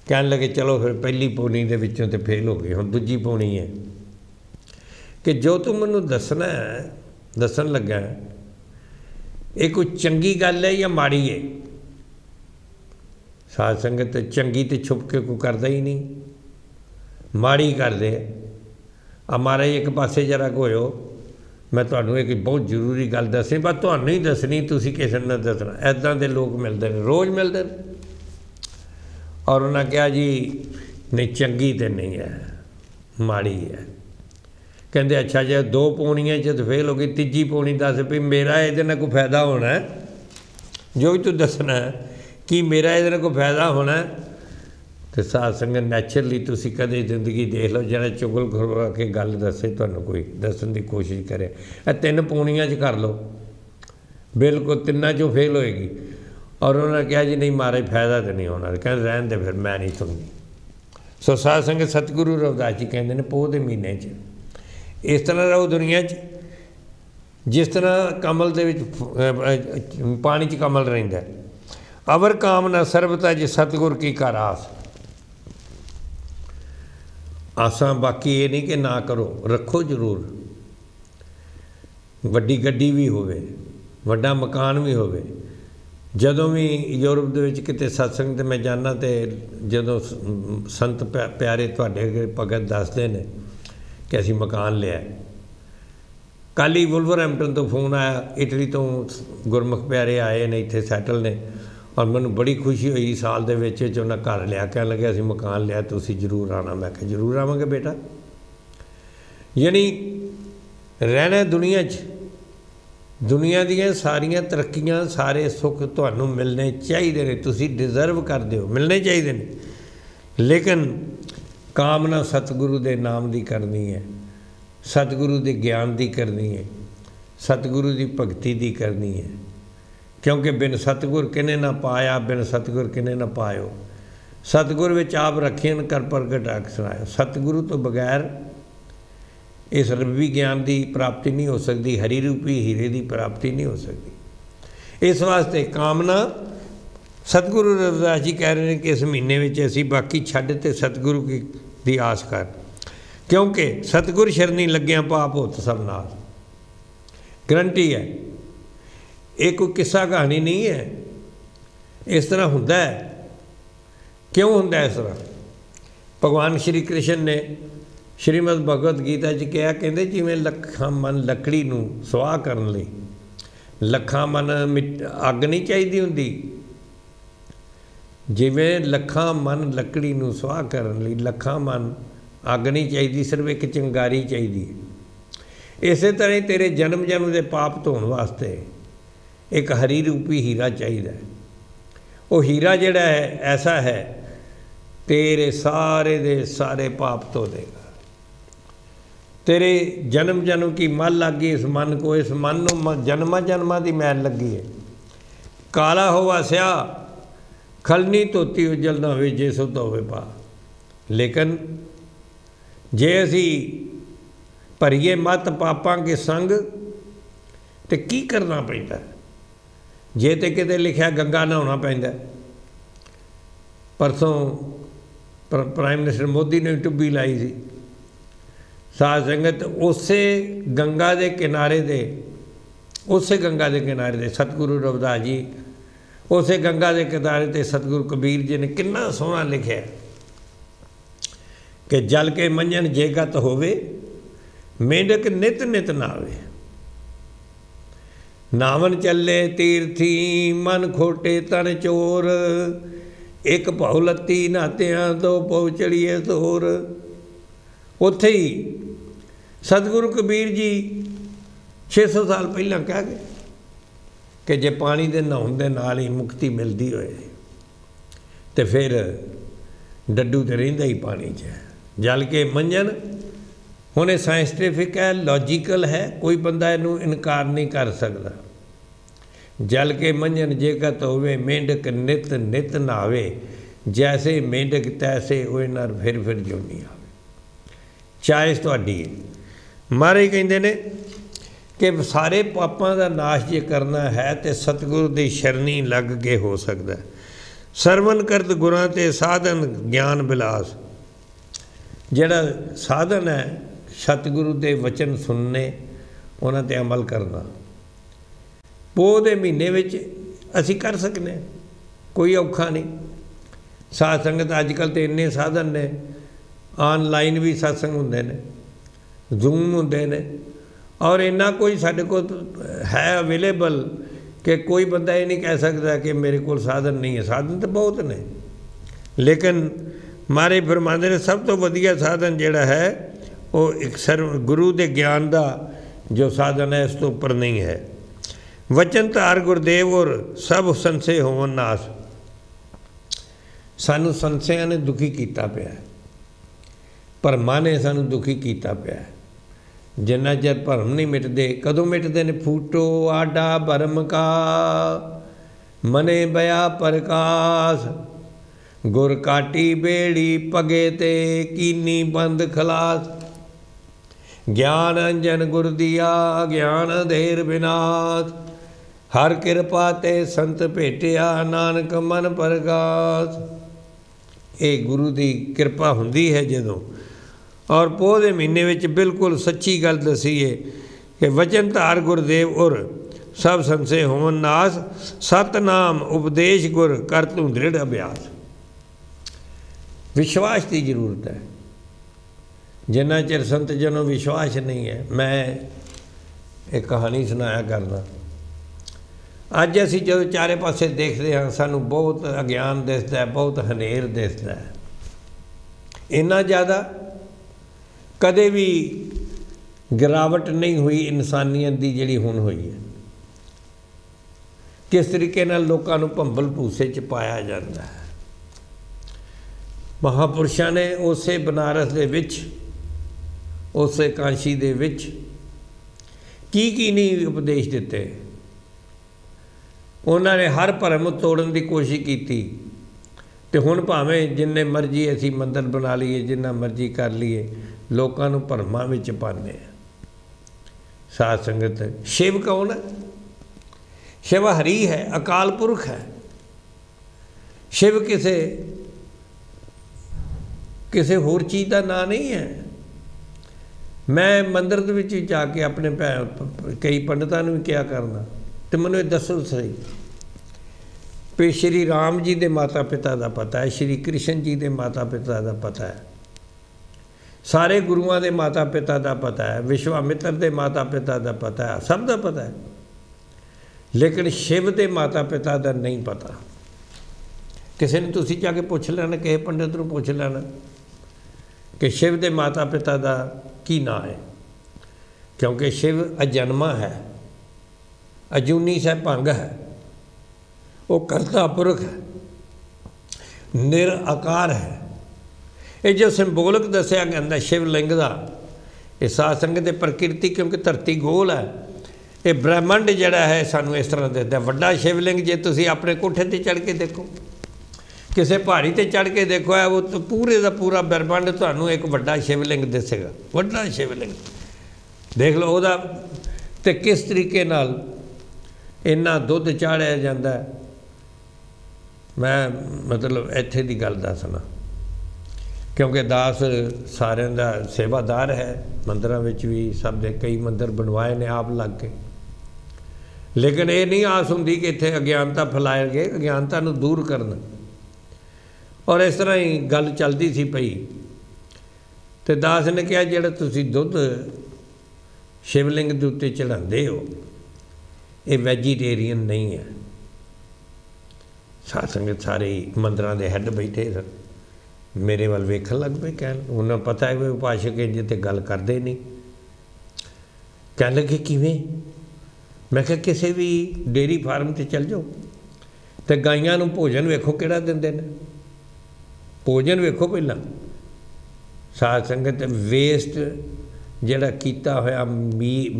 कहन लगे चलो फिर पहली पौड़ी दे विचों ते फेल हो गई, हुण दूजी पौड़ी है कि जो तू मैनूं दसना है, दसन लगा है, ये कोई चंगी गल है या माड़ी है? साध संगत चंगी तो छुप के कोई करता ही नहीं, माड़ी कर दे। आ महाराज एक पासे जरा होयो, मैं तुहानूं एक बहुत जरूरी गल दसनी, पर तुहानूं ही दसनी, तुसीं किसी ने दसना। ऐदां दे लोग मिलते हैं, रोज़ मिलते हैं। और उन्हें कहा जी नहीं चंगी तो नहीं है, माड़ी है। कहते अच्छा जे 2 पौड़ियां च फेल हो गई, तीजी पौड़ी दस भी मेरा ये कोई फायदा होना है, जो भी तू दसना है कि मेरा ये कोई फायदा होना है। तो साध संगत नैचुरली तुसीं कदे जिंदगी देख लो जरा चुगल करवा के गल दसे, तुहानूं कोई दसन की कोशिश करे, 3 पौड़ियां च कर लो, बिल्कुल 3 चों फेल होएगी। और उन्होंने कहा जी नहीं मारे फायदा तो नहीं होना, कहते रहन दे फिर मैं नहीं सुननी। सो साध संगत सतगुरु रविदास जी कहते हैं पोह के महीने च इस तरह रहो दुनिया च जिस तरह कमल दे विच पानी च कमल रहिंदा है। अवर कामना सर्वता जी सतगुर की कर आस। आसां बाकी ये नहीं कि ना करो, रखो जरूर। वड्डी गड्डी भी होवे, वड्डा मकान भी होवे। जदों भी यूरोप दे विच किते सत्संग ते मैं जाना तो जदों संत प्यारे तुहाडे भगत दसदे ने कि असीं मकान लिया। कल ही वुलवरहैम्पटन तो फोन आया, इटली तो गुरमुख प्यारे आए ने, इत्थे सैटल ने, और मैनूं बड़ी खुशी हुई साल दे विच उन्हें घर लिया। कह लगे असीं मकान लिया, तुसीं जरूर आना। मैं कहा जरूर आवांगे बेटा। यानी रहना दुनिया च, दुनिया दीयां सारियां तरक्कियां सारे सुख तुहानूं मिलने चाहिए ने, तुसीं डिजर्व करदे हो, मिलने चाहिए ने। लेकिन कामना सतगुरु दे नाम दी करनी है, सतगुरु दे ज्ञान दी करनी है, सतगुरु दी भगती दी करनी है। क्योंकि बिन सतगुर किने ना पाया, बिन सतगुर किने ना पायो। सतगुर विच आप रखियन कर प्रगट आख सुनायो। सतगुरु तो बगैर इस रब्बी ज्ञान की प्राप्ति नहीं हो सकती, हरि रूपी हीरे की प्राप्ति नहीं हो सकती। इस वास्ते कामना सतगुरु रविदास जी कह रहे हैं कि इस महीने में असी बाकी छड्ड ते सतगुरु की आस कर, क्योंकि सतगुर शरणी लग्या पाप होत सब नाश। गारंटी है, ये कोई किस्सा कहानी नहीं है, इस तरह हुंदा है। क्यों हुंदा है इस तरह? भगवान श्री कृष्ण ने श्रीमद भगवत गीता च कहा, कहते जिमें लखां मन लकड़ी नूं सुआह करन लई, लखां मन अग नहीं चाहिदी हुंदी, जिमें लखां मन लकड़ी नूं सुआह करन लई लखां मन ਅੱਗ ਨਹੀਂ ਚਾਹੀਦੀ, ਸਿਰਫ ਇੱਕ ਚਿੰਗਾਰੀ ਚਾਹੀਦੀ ਹੈ। ਇਸੇ ਤਰ੍ਹਾਂ ਹੀ ਤੇਰੇ ਜਨਮ ਜਨਮ ਦੇ ਪਾਪ ਧੋਣ ਵਾਸਤੇ ਇੱਕ ਹਰੀ ਰੂਪੀ ਹੀਰਾ ਚਾਹੀਦਾ। ਉਹ ਹੀਰਾ ਜਿਹੜਾ ਹੈ ਐਸਾ ਹੈ ਤੇਰੇ ਸਾਰੇ ਦੇ ਸਾਰੇ ਪਾਪ ਧੋ ਦੇਗਾ। तेरे जन्म जन्म की मल लग गई इस मन को, इस मन में जन्मा जन्मा की मैल लगी है। काला होवा स्या खलनी धोती उजल ना हो जे सुध होवे पा। लेकिन जे असी भरीए मत पापां के संग तो की करना पैंदा? जे तो किते लिखा गंगा नहाउणा पैंदा। परसों प्राइम मिनिस्टर मोदी ने टुब्बी लाई सी। साध संगत उस गंगा के किनारे दे, उस गंगा के किनारे दे सतगुरु रविदास जी, उस गंगा के किनारे ते सतगुरु कबीर जी ने कितना सोहना लिखा कि जल के मंजन जेगत होवे मेंढक नित नित नावे। नावन चले तीर्थी मन खोटे तन चोर, एक बहुलत्ती नातियां दो पौ चढ़िए तोर। उत्थे ही सतगुरु कबीर जी 600 साल पहला कह गए कि जे पानी दे नहाउण दे नाल ही मुक्ति मिलती होए तो फिर डड्डू तो रहिंदा ही पानी च। जल के मंजन हुण ये साइंटिफिक है, लॉजिकल है, कोई बंदा इनू इनकार नहीं कर सकता। जल के मंजन जेकत होवे मेंढक नित नित नहावे, जैसे मेंढक तैसे ओए नर फिर जोनी आवे। चाइस तुहाडी है। महाराज कहते ने कि सारे पापां दा नाश जे करना है तो सतगुरु दी शरणी लग के हो सकता है। सरवण करत गुरां ते साधन ज्ञान बिलास। जिहड़ा साधन है सतगुरु दे वचन सुनने, उन्हां ते अमल करना। पोह दे महीने विच असीं कर सकने, कोई औखा नहीं। साध संगत अजकल तो इन्ने साधन ने, ऑनलाइन भी सत्संग होंदे ने, जूम होंदे ने, और इन्ना कोई साडे कोल है अवेलेबल कि कोई बंदा ये नहीं कह सकता कि मेरे कोल साधन नहीं है। साधन तो बहुत ने, लेकिन मारे फरमांदे ने सब तो वधिया साधन जिहड़ा है वो एक सर्व गुरु दे ज्ञान दा जो साधन है इस तो उपर नहीं है। वचन धार गुरदेव और सब संशय होवन नाश। सानू संशयां ने दुखी कीता पिया, भरमां ने सानू दुखी कीता पिया। जिन्ना चर भरम नहीं मिटते, कदों मिटते ने? फूटो आडा भरम का मने बया प्रकाश, गुर काटी बेड़ी पगे ते कीनी बंद खलास। ज्ञान अंजन गुर दिया ज्ञान अंधेर विनाश, हर किरपा ते संत भेटिया नानक मन प्रकाश। ये गुरु की किरपा हुंदी है जदों। और पोह दे महीने विच बिल्कुल सच्ची गल दसी है कि वचन धार गुरदेव और सब संशय होवन नाश, सतनाम उपदेश गुर कर तू दृढ़ अभ्यास। विश्वास की जरूरत है। जिन्ना चिर संत जनों विश्वास नहीं है। मैं एक कहानी सुनाया करना। अज असीं जो चारे पासे देखते हैं सानू बहुत अज्ञान दिसदा है, बहुत हनेर दिसदा है। इन्ना ज़्यादा कदे भी गिरावट नहीं हुई इंसानियत की जिहड़ी हुण होई है। किस तरीके नाल लोकां नूं भंबल भूसे च पाया जाता है। महापुरुषां ने उसे बनारस दे विच, उसे काशी दे विच की नहीं उपदेश दिते। उन्होंने हर भरम तोड़न की कोशिश की। तो हुण भावें जिन्ने मर्जी असी मंदिर बना लीए, जिन्ना मर्जी कर लीए, लोकां नूं भरमां विच पाने। साध संगत शिव कौन है? शिव हरि है, अकाल पुरख है। शिव किसी होर चीज़ का नाम नहीं है। मैं मंदिर दे विच जाके अपने कई पंडितां नूं भी क्या करना, तो मैनूं दसो सही भी श्री राम जी के माता पिता का पता है, श्री कृष्ण जी के माता पिता का पता है, सारे गुरुआं के माता पिता का पता है, विश्वामित्र के माता पिता का पता है, सब का पता है। लेकिन शिव के माता पिता का नहीं पता। किसी ने तुसीं जाके पुछ लेना, किसी पंडित नूं पुछ लेना कि शिव के माता पिता का की नाम है, क्योंकि शिव अजन्मा है, अजूनी सह भंग है, वो करता पुरख है, निराकार है। ये जो सिंबोलिक दसिया गया शिवलिंग का, ये साध संगत की प्रकृति, क्योंकि धरती गोल है, ये ब्रह्मंड जड़ा है सानू इस तरह दिखता। वड्डा शिवलिंग जे तुसी अपने कोठे ते चढ़ के देखो, किसी पहाड़ी ते चढ़ के देखो, है वो तो पूरे का पूरा ब्रह्मंड तुहानू एक वड्डा शिवलिंग दिसेगा, वड्डा शिवलिंग देख लो। ओदा ते किस तरीके नाल इन्ना दुध चाढ़िया जाता है। मैं मतलब इत्थे दी गल दसना, क्योंकि दास सारिਆਂ ਦਾ सेवादार है, मंदिरों में भी सब दे कई मंदिर बनवाए ने आप लग के, लेकिन ये नहीं आस होंगी कि इत्थे अज्ञानता फैलाए गए, अज्ञानता नूं दूर करना। और इस तरह ही गल चलती सी पई, तो दास ने कहा जिहड़ा तुसीं दुध शिवलिंग दे उत्ते चढ़ाते हो, ये वैजीटेरियन नहीं है। साध संगत सारे मंदिरों के हैड बैठे सन, मेरे वाल वेखण लग पे, कह उन्हें पता है भी उपासक इंज ते गल करते नहीं। कह लगे किवें? मैं क्या किसी भी डेयरी फार्म से चल जाओ तो गाइयां नूं भोजन वेखो किहड़ा दिंदे ने, भोजन वेखो पहला। साध संगत वेस्ट जिहड़ा कीता होया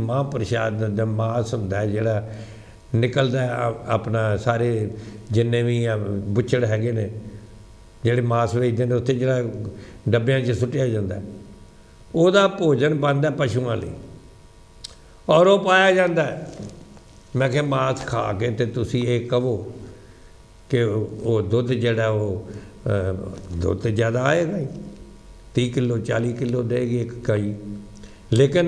महाप्रसाद दा मास हुंदा है, जिहड़ा निकलदा अपना सारे जिन्ने भी बुच्चड़ हैगे ने जिहड़े मास वेचदे ने, उत्थे जिहड़ा डब्बियां 'च सुट्टिया जांदा है, ओहदा भोजन बनदा पशुआं लई और वो पाया जाता है। मैं क्या मास खा के तो तुसी ये कहो कि वो दुध जड़ा वो दुध तो ज़्यादा आएगा ही, 30 किलो 40 किलो देगी एक गाई, लेकिन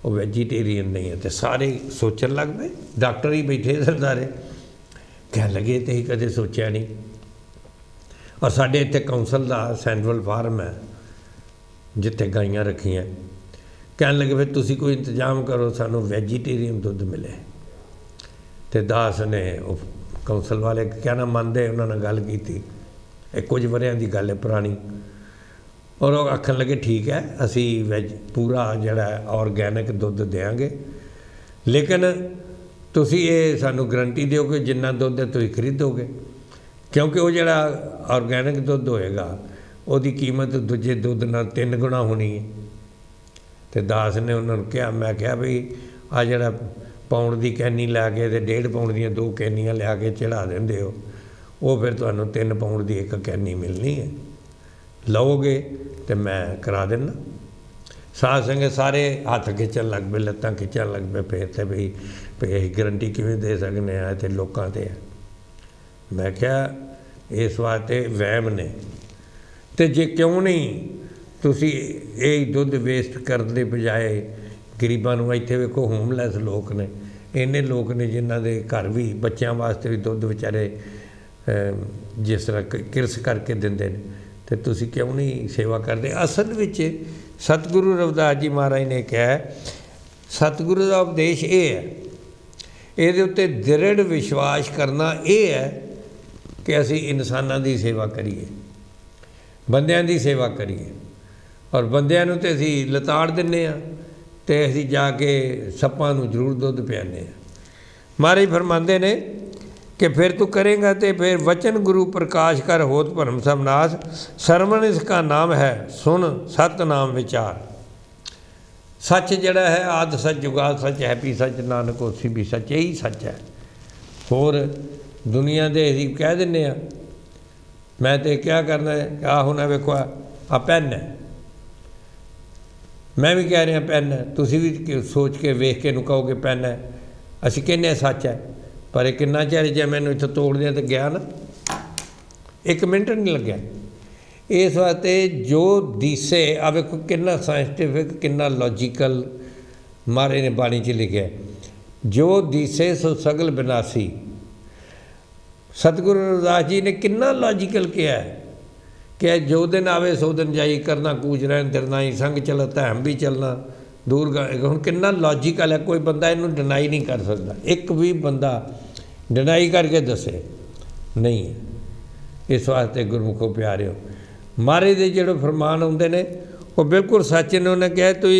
वो वैजीटेरियन नहीं है। तो सारे सोचन लग पे, डॉक्टर ही बैठे सरदारे कह लगे तो ही कदे सोचा नहीं। और साढ़े इत्थे कौंसल का सैंट्रल फार्म है जिथे गाइयां रखियां, कह लगे भाई तुसी कोई इंतजाम करो सानू वैजीटेरियन दुध मिले। तो दास ने कौंसल वाले कहना मानते, उन्होंने गल की, कुछ वरियां की गल है पुरानी, और वो आखन लगे ठीक है असी वैज पूरा जड़ा ऑर्गैनिक दुध देंगे, लेकिन तुसी ये सानू गारंटी दिओ कि जिन्ना दुध है तुसीं खरीदोगे, क्योंकि वो जड़ा ऑर्गैनिक दुध होएगा उसकी कीमत दूजे दुध नाल 3 गुणा होनी है। तो दास ने उन्होंने कहा, मैं क्या भी आ जड़ा पाउंड की कैनी लैके तो 1.5 पाउंड दी 2 कैनियां लिया के चढ़ा देंदे हो, वो फिर तुहानू 3 पाउंड की एक कैनी मिलनी है, लओगे तो मैं करा देना। साध संगत सारे हथ खिंचन लग पे, लत्तां खिंचन लग पे, फिर तो भी असीं गारंटी किवें दे सकते हैं, तो लोगों ते है। मैं क्या इस वास्ते वहम ने, तो जे क्यों नहीं तुसी ये दुध वेस्ट करने के बजाय गरीबां नूं, इत्थे वेखो होमलैस लोग ने, इन्ने लोग ने जिन्हां दे घर भी बच्चों वास्ते भी दुध बेचारे जिस तरह किरस करके दिंदे ने, तो तुसी क्यों नहीं सेवा करते। असल विच सतगुरु रविदास जी महाराज ने कहा, सतगुरु का उपदेश ये है, ये उत्ते दृढ़ विश्वास करना ये है कि असी इंसानां दी सेवा करिए, बंदियां दी सेवा करिए, और बंदियां नूं ते असी लताड़ दिन्ने आ, तो असी जाके सप्पां नूं जरूर दुध पिआने आ। महाराज फरमांदे ने कि फिर तू करेगा तो फिर वचन गुरु प्रकाश कर होत भरम सब नाश, सरवण इसका नाम है सुन सत नाम विचार। सच जड़ा है आद सच जुगाद सच है भी सच, नानक होसी भी सच, यही सच है। होर दुनिया दे असीं कह दिंने आ, मैं तो क्या करना है, आ हुण वेखो आ पैन है, मैं भी कह रहा पैन है, तुसीं भी सोच के वेख के कहोगे पैन है, असीं कहने सच है, पर किन्ना चिर जे मैनूं इत्थों तोड़ दिया तो गया ना, 1 मिनट नहीं लग्या। इस वास्ते जो दिसे, आ वेखो कितना साइंटिफिक कितना लॉजिकल महाराज ने बाणी च लिखिया, जो दिसे सो सगल विनाशी। सतगुरु रविदास जी ने कितना लॉजिकल किया है कि जो दिन आवे सो दिन जाई, करना कूच रहन तिरनाई, संग चलता हम भी चलना दूर का। हुण कितना लॉजिकल है, कोई बंदा इनू डिनाई नहीं कर सकता, एक भी बंदा डिनाई करके दसे नहीं है। इस वास्ते गुरमुखों प्यारे हो, महाराज के जोड़े फरमान आते हैं वो बिल्कुल सच ने। उन्हें कहा तुम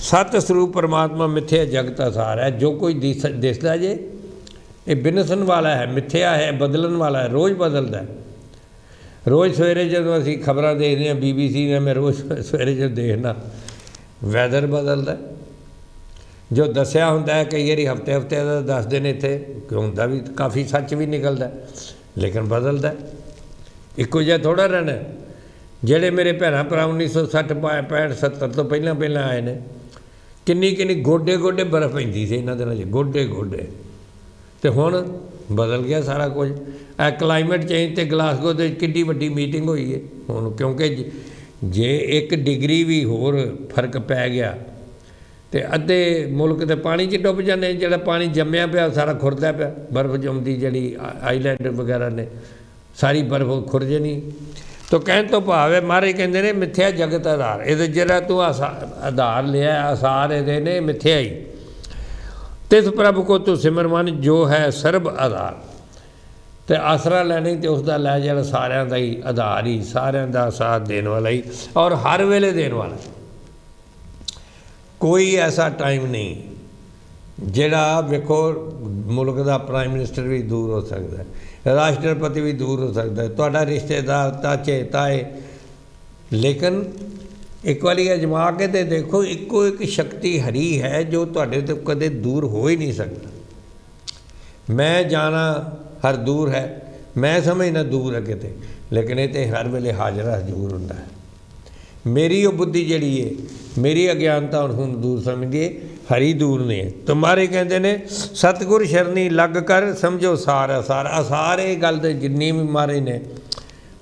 सत स्वरूप परमात्मा मिथ्या जगत आसार है। जो कोई दिसदा जे ये बिनसन वाला है, मिथ्या है, बदलन वाला है, रोज़ बदलता है। रोज़ सवेरे जो असी खबर देखते हैं BBC ने, मैं रोज़ सवेरे जो देखना वैदर बदलता है। जो दसिया होंदा है कई बार हफ्ते हफ्ते का दसते हैं, इतने होंदा भी काफ़ी सच भी निकलता है, लेकिन बदलता है, इक्को जिहा थोड़ा रहना। जेड़े मेरे भैन भरा 1960 65 70 तो पहला पहला आए ने, किन्नी किन्नी गोडे गोडे बर्फ पैंदी सी इन्हां दिनां 'च, गोडे गोडे। तो हुण बदल गया सारा कुछ। क्लाइमेट चेंज तो ग्लासगो की किड्डी वड्डी मीटिंग हुई है हुण, क्योंकि जे 1 डिग्री भी होर फर्क पै गया तो अद्धे मुल्क तो पानी च डुब जाने। जो पानी जम्मिया पिया सारा खुरदा पिया, बर्फ जमदी जी आईलैंड वगैरह ने सारी बर्फ खुर जानी। तो कहने तो भाव है महाराज कहते हैं मिथ्या जगत आधार, ये जरा तू आधार लिया आसार ये ने मिथ्या ही। तिस प्रभु को तू सिमर मन जो है सर्ब आधार। तो आसरा लैने तो उसका लै जरा सारिਆਂ का ही आधार ही, सारिਆਂ का साथ देने वाला ही और हर वेले देने वाला। कोई ऐसा टाइम नहीं जिहड़ा वेखो मुल्क का प्राइम मिनिस्टर भी दूर हो सकता है, राष्ट्रपति भी दूर हो सकता है, तुहाडा रिश्तेदार चाचे ताए, लेकिन एक बारी अजमा के तो देखो इक्को एक शक्ति हरी है जो तुहाडे तो कदे दूर हो ही नहीं सकता। मैं जाना हर दूर है, मैं समझना दूर है किते, लेकिन ये तो हर वेले हाजिर हजूर हुंदा है। मेरी वो बुद्धि जिहड़ी है, मेरी अज्ञानता हुण दूर समझिए, हरी दूर ने। तो मारे कहते ने सतगुर शरणी लग कर समझो सार असार। असार ये गल तो जिन्नी भी मारे ने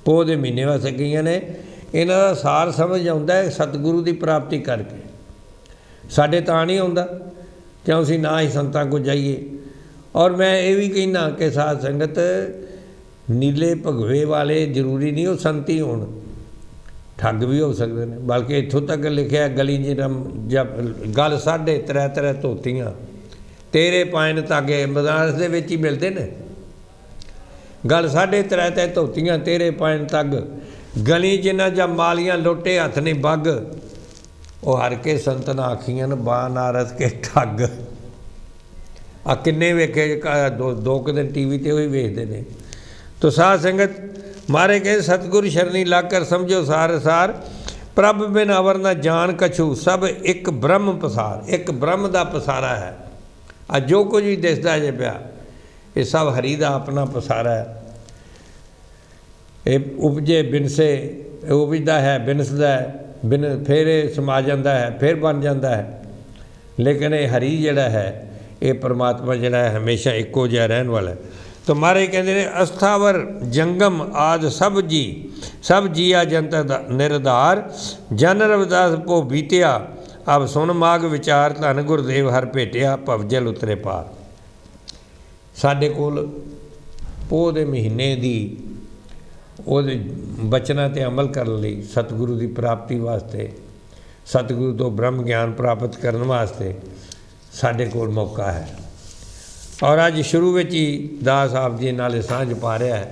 पोह दे महीने वास्ते गई ने, इन्हां दा सार समझ आउंदा है सतगुरु की प्राप्ति करके। साडे तां नहीं आउंदा क्यों असीं ना ही संतां को जाइए। और मैं ये भी कहना कि साध संगत नीले भगवे वाले जरूरी नहीं वो संत ही होण, ठग भी हो सकते हैं। बल्कि इत्थों तक लिखा गली जब गल 3.5 धोतियाँ तेरे पायन धागे बनारस दे विच ही मिलते हैं। गल 3.5 धोतियाँ तेरे पायन तग गली जिन्ना जब मालियाँ लोटे हथ नहीं बग। वो हर के संत ना आखियां बनारस के ठग। आ किन्ने वेखे दो दिन TV ते ही वेखते हैं। तो साध संगत मारे कहे सतगुरु शरणी लाग कर समझो सार सार। प्रभ बिन अवर न जान कछु सब एक ब्रह्म पसार। एक ब्रह्म का पसारा है। आ जो कुछ भी दिसदा जे पिया ये सब हरी का अपना पसारा है। ये उपजे बिनसे उपजदा है, बिनसदा है, बिन फिर समा जाता है, फिर बन जाता है। लेकिन ये हरी जिहड़ा है ये परमात्मा जिहड़ा है हमेशा इक्को जिहा रहन वाला है। तो महाराज कहते हैं अस्थावर जंगम आद सब जिया जंत निरधार जन रविदास पो बीतिया अब सुन माग विचार धन गुरदेव हर भेटिया भवजल उतरे पार। साडे कोल पोह दे महीने दी ਉਹਦੇ बचना ते अमल करने लई सतगुरु की प्राप्ति वास्ते सतगुरु तो ब्रह्म ज्ञान प्राप्त करने वास्ते साडे कोल मौका है। और अज शुरू में ही दास साहब जी नाले सांझ पा रहा है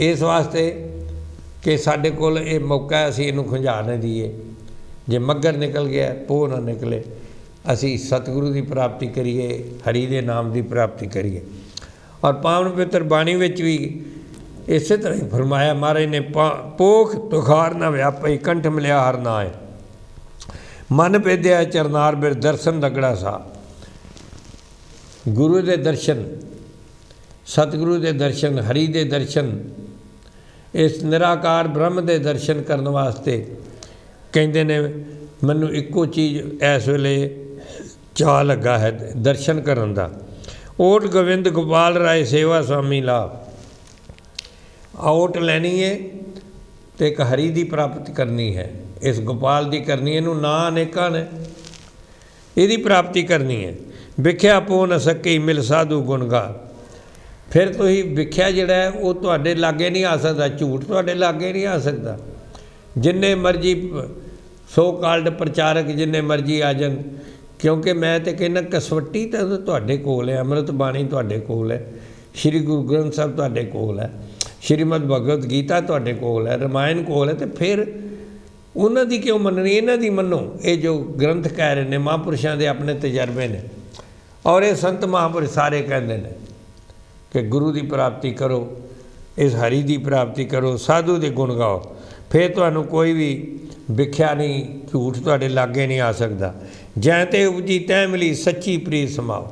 इस वास्ते कि साडे कोल ये मौका है असीं इहनूं खुंझा ना दईए। जे मगर निकल गया पोह ना निकले, असीं सतगुरु की प्राप्ति करिए, हरि दे नाम की प्राप्ति करिए। और पावन पवित्र बाणी विच भी इस तरह ही फरमाया महाराज ने पोख तुखार न व्यापई कंठ मिलिया हर नाए मन भेदिया चरनार बिर दर्शन लगड़ा सा। गुरु के दर्शन, सतगुरु के दर्शन, हरि के दर्शन, इस निराकार ब्रह्म के दर्शन करने वास्ते कहते ने मैनू एको चीज़ इस वेले चाह लगा है दर्शन करन दा। ओट गोविंद गोपाल राय सेवा स्वामी लाभ। ओट लैनी है तो एक हरि की प्राप्ति करनी है, इस गोपाल की करनी है। इनू ना अनेका ने यदी प्राप्ति करनी है। विख्या पो न सकी मिल साधु गुणगार। फिर तो ही विख्या जिहड़ा है वो तुहाडे लागे नहीं आ सकता, झूठ तुहाडे लागे नहीं आ सकता। जिन्ने मर्जी सो काल्ड प्रचारक जिन्ने मर्जी आ जान, क्योंकि मैं तो कहना कसवट्टी तो तुहाडे कोल है, अमृत बाणी तुहाडे कोल है, श्री गुरु ग्रंथ साहब तुहाडे कोल है, श्रीमद भगवत गीता तुहाडे कोल है, रामायण कोल है, तो फिर उन्हां दी क्यों मननी, इन्हां दी मनो। ये जो ग्रंथ कह रहे हैं महापुरुषों के अपने तजर्बे ने, और ये संत महापुरुष सारे कहते हैं कि गुरु की प्राप्ति करो, इस हरि की प्राप्ति करो, साधु के गुण गाओ, फिर तुहानूं कोई भी विख्या नहीं, झूठ तुहाडे लागे नहीं आ सकता। जै ते उपजी तै मिली सच्ची प्रीत समाओ।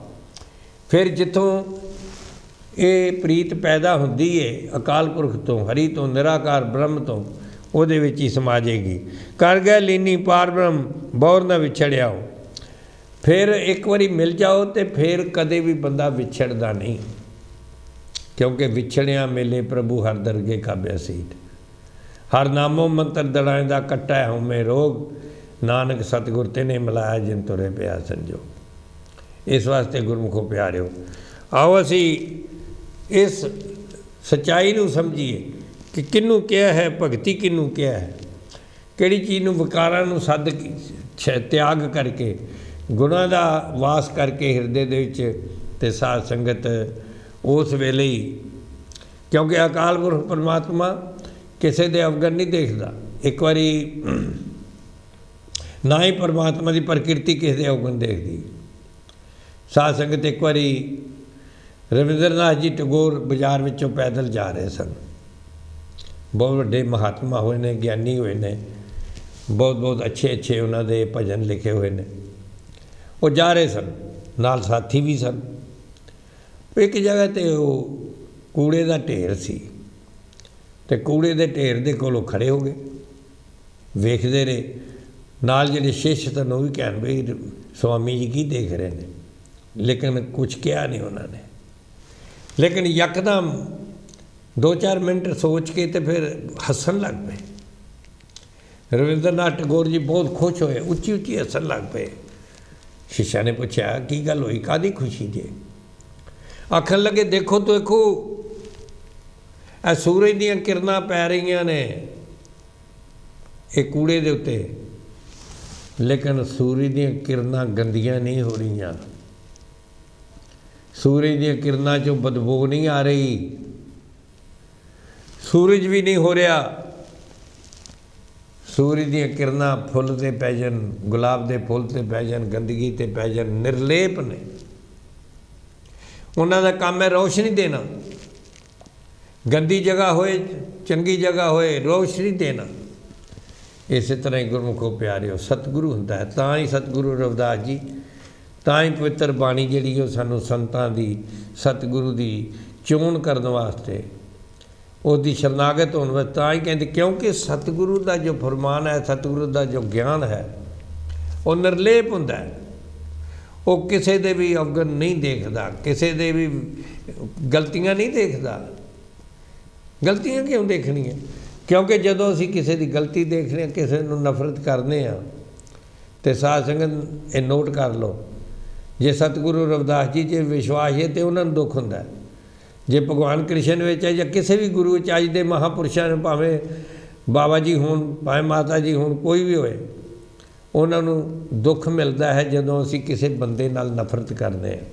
फिर जिथों ये प्रीत पैदा होंदी है अकाल पुरख तो, हरि तो, निराकार ब्रह्म तो, ਉਹਦੇ ਵਿੱਚ ही समा जाएगी। कर गए लीनी पार ब्रह्म बौर न विछड़िया हो। फिर एक बारी मिल जाओ तो फिर कदे भी बंदा विछड़दा नहीं, क्योंकि विछड़िया मिले प्रभु हर दरगे का बैसीट। हर नामो मंत्र दड़ाएंदा कट्टा है होमे रोग, नानक सतगुर तेने मिलाया जिन तुरे पिया संजोग। इस वास्ते गुरमुखो प्यारिओ, आओ असी इस सच्चाई नूं समझीए कि किनू क्या है भगती, किनू क्या है, किहड़ी चीज़ नूं विकारां नूं सद त्याग करके गुणां दा वास करके हिरदे दे विच ते साध संगत उस वेले ही, क्योंकि अकाल पुरख परमात्मा किसी दे अवगन नहीं देखदा। एक बारी ना ही परमात्मा की प्रकृति किसी दे अवगन देखदी। साध संगत एक बारी रविंद्रनाथ जी टैगोर बाजार विचों पैदल जा रहे सन, बहुत वड्डे महात्मा हुए ने, ज्ञानी हुए ने, बहुत बहुत अच्छे अच्छे उन्होंने भजन लिखे हुए ने। वो जा रहे सन, नाल साथी भी सन। एक जगह ते वो कूड़े का ढेर सी, ते कूड़े के ढेर के कोलों खड़े हो गए, वेखते रहे। नाल जिहड़े शिष्य सन वो भी कहन बई स्वामी जी की देख रहे हैं, लेकिन कुछ कहा नहीं उन्होंने। लेकिन यकदम 2-4 मिनट सोच के तो फिर हसन लग पे। रविंद्रनाथ टैगोर जी बहुत खुश होए, उच्ची उच्ची हसन लग पे। शिष्या ने पूछा की गल हुई, कादी खुशी जे? आखन लगे देखो तो देखो सूरज दीयां किरनां पै रही ने ये कूड़े दे उत्ते, लेकिन सूरज दीयां किरनां गंदियां नहीं हो रही, सूरज दीयां किरनां चों बदबू नहीं आ रही, सूरज भी नहीं हो रहा। सूरज दी किरनां फुल ते पै जान, गुलाब के फुल ते पै जान, गंदगी ते पै जान, निर्लेप ने। उन्हां दा काम है रोशनी देना, गंदी जगह होए चंगी जगह होए रोशनी देना। इस तरह ही गुरमुखो प्यारिओ सतगुरु हुंदा है, तां ही सतगुरु रविदास जी, तां ही पवित्र बाणी जिहड़ी ओ सानूं संतां दी, सतगुरु दी चोण करन वास्ते, उसकी शरनागत होने वास्ते तां ही कहते, क्योंकि सतगुरु का जो फरमान है, सतगुरु का जो ज्ञान है वो निर्लेप हुंदा है। वो किसी दे भी अवगन नहीं देखता, किसी दे भी गलतियां नहीं देखता। गलतियां क्यों देखनी है? क्योंकि जदों असीं किसी की गलती देखने, किसी नूं नफरत करने आ, तो साध संगत ये नोट कर लो, जे सतगुरु रविदास जी च विश्वास है तो उन्होंने दुख हुंदा है। जे भगवान कृष्ण विच है या किसी भी गुरु विच अज दे महापुरुषों ने, भावें बाबा जी होण, भावें माता जी होण, कोई भी होए, उन्होंने दुख मिलता है जदों असीं किसी बंदे नाल नफरत करते हैं।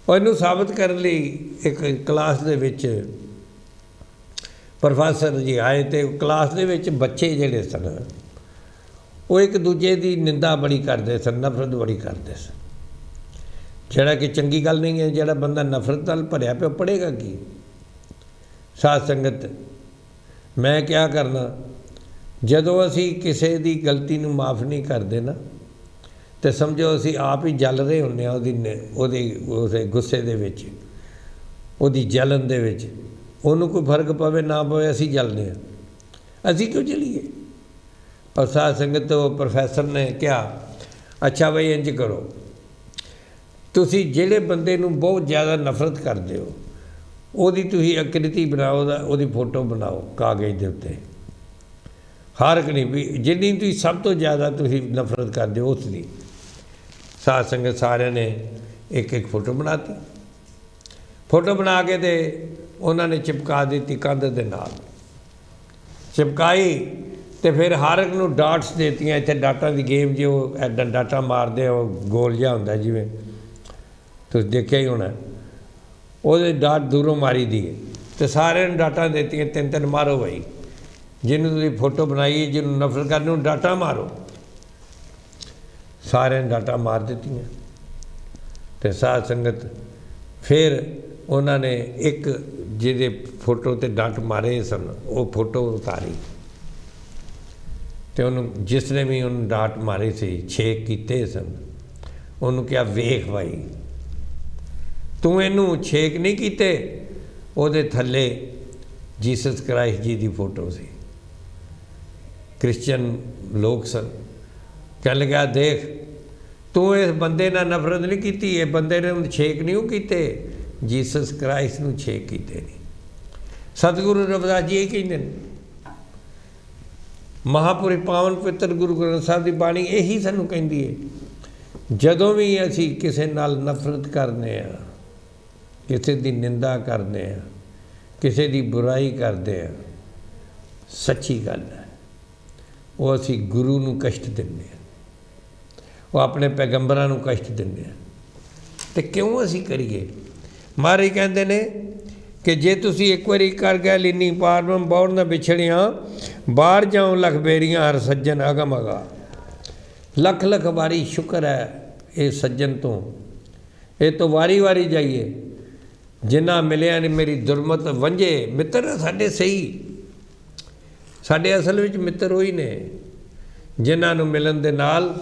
और इनू साबित करने लई एक क्लास दे विच प्रोफैसर जी आए, तो क्लास दे विच बच्चे जिहड़े सन वो एक दूजे की निंदा बड़ी करते सन, नफरत बड़ी करते सन, जिहड़ा कि चंगी गल नहीं है। जिहड़ा बंदा नफरत नाल भरिया पिया पढ़ेगा की? साध संगत मैं क्या करना, जदों असी किसी की गलती नूं माफ़ नहीं करते ना, तो समझो असी आप ही जल रहे होंने उस गुस्से दे विच, उहदी जलन दे विच। उहनूं कोई फर्क पवे ना पवे, असी जलने असी क्यों जलीए? और साध संगत तो प्रोफैसर ने कहा, अच्छा बई इंज करो, तुसी जिहड़े बंदे नूं बहुत ज़्यादा नफरत करते हो, ਉਹਦੀ ਤੁਸੀਂ ਆकृति बनाओ, ਉਹਦੀ फोटो बनाओ कागज़ के उत्ते, हर एक नहीं भी जिन्नी तुसीं सब तो ज़्यादा तुसीं नफरत करते हो उसकी। साध संगत सारे ने एक एक फोटो बनाती, फोटो बना के तो उन्होंने चिपका दी कंध दे नाल, चिपकाई तो फिर हर एक नूं डाट्स देतियां। इत्थे डाटां की गेम जो डाटा मारते हो, गोल जिहा हुंदा जिवें तुसीं देखिया ही होना, वो डाट दूरों मारी दी तो सारे डाटा देती 3-3 मारो भाई, जिन्होंने तुसीं फोटो बनाई, जिन्होंने नफरत करनी उन्होंने डाटा मारो। सारे डाटा मार दित्तियां। तो साध संगत फिर उन्होंने एक जिहदे फोटो ते डंट मारे सन वो फोटो उतारी, तो उन्होंने जिसने भी उन्होंने डांट मारे सी, छेक कीते सन, उन्होंने कहा वेख भाई तू इनू छेक नहीं कीते, उहदे थल्ले जीसस क्राइस्ट जी की फोटो सी। क्रिश्चियन लोग सन, कह लगा देख तू इस बंदे नाल नफरत नहीं की, ये बंदे ने छेक नहीं कीते, जीसस क्राइस्ट नूं छेक कीते नहीं। सतगुरु रविदास जी यही कहते हैं, महापुरुष पावन पवित्र गुरु ग्रंथ साहब की बाणी यही सानू कहती है, जदों भी असी किसी नाल नफरत करने आ, किसी की निंदा करने आ, किसी की बुराई करते हैं, सच्ची गल है वो असी गुरु नूं कष्ट दिंदे आ, वो अपने पैगंबरां नूं कष्ट दिंदे आ। ते क्यों असी करिए? महाराज कहते ने कि जे तुसी एक बारी कर गए लीनी पार में बौड़ न बिछड़ियाँ, बाहर जाऊँ लख बेरियाँ हर सज्जन अगम अगा। लख लख वारी शुक्र है ये सज्जन तो, ये तो वारी वारी जाइए, जिन्ना मिलिया ने मेरी दुर्मत वंझे। मित्र साडे सही, साडे असल विच मित्र वही ने जिन्हों मिलन दे नाल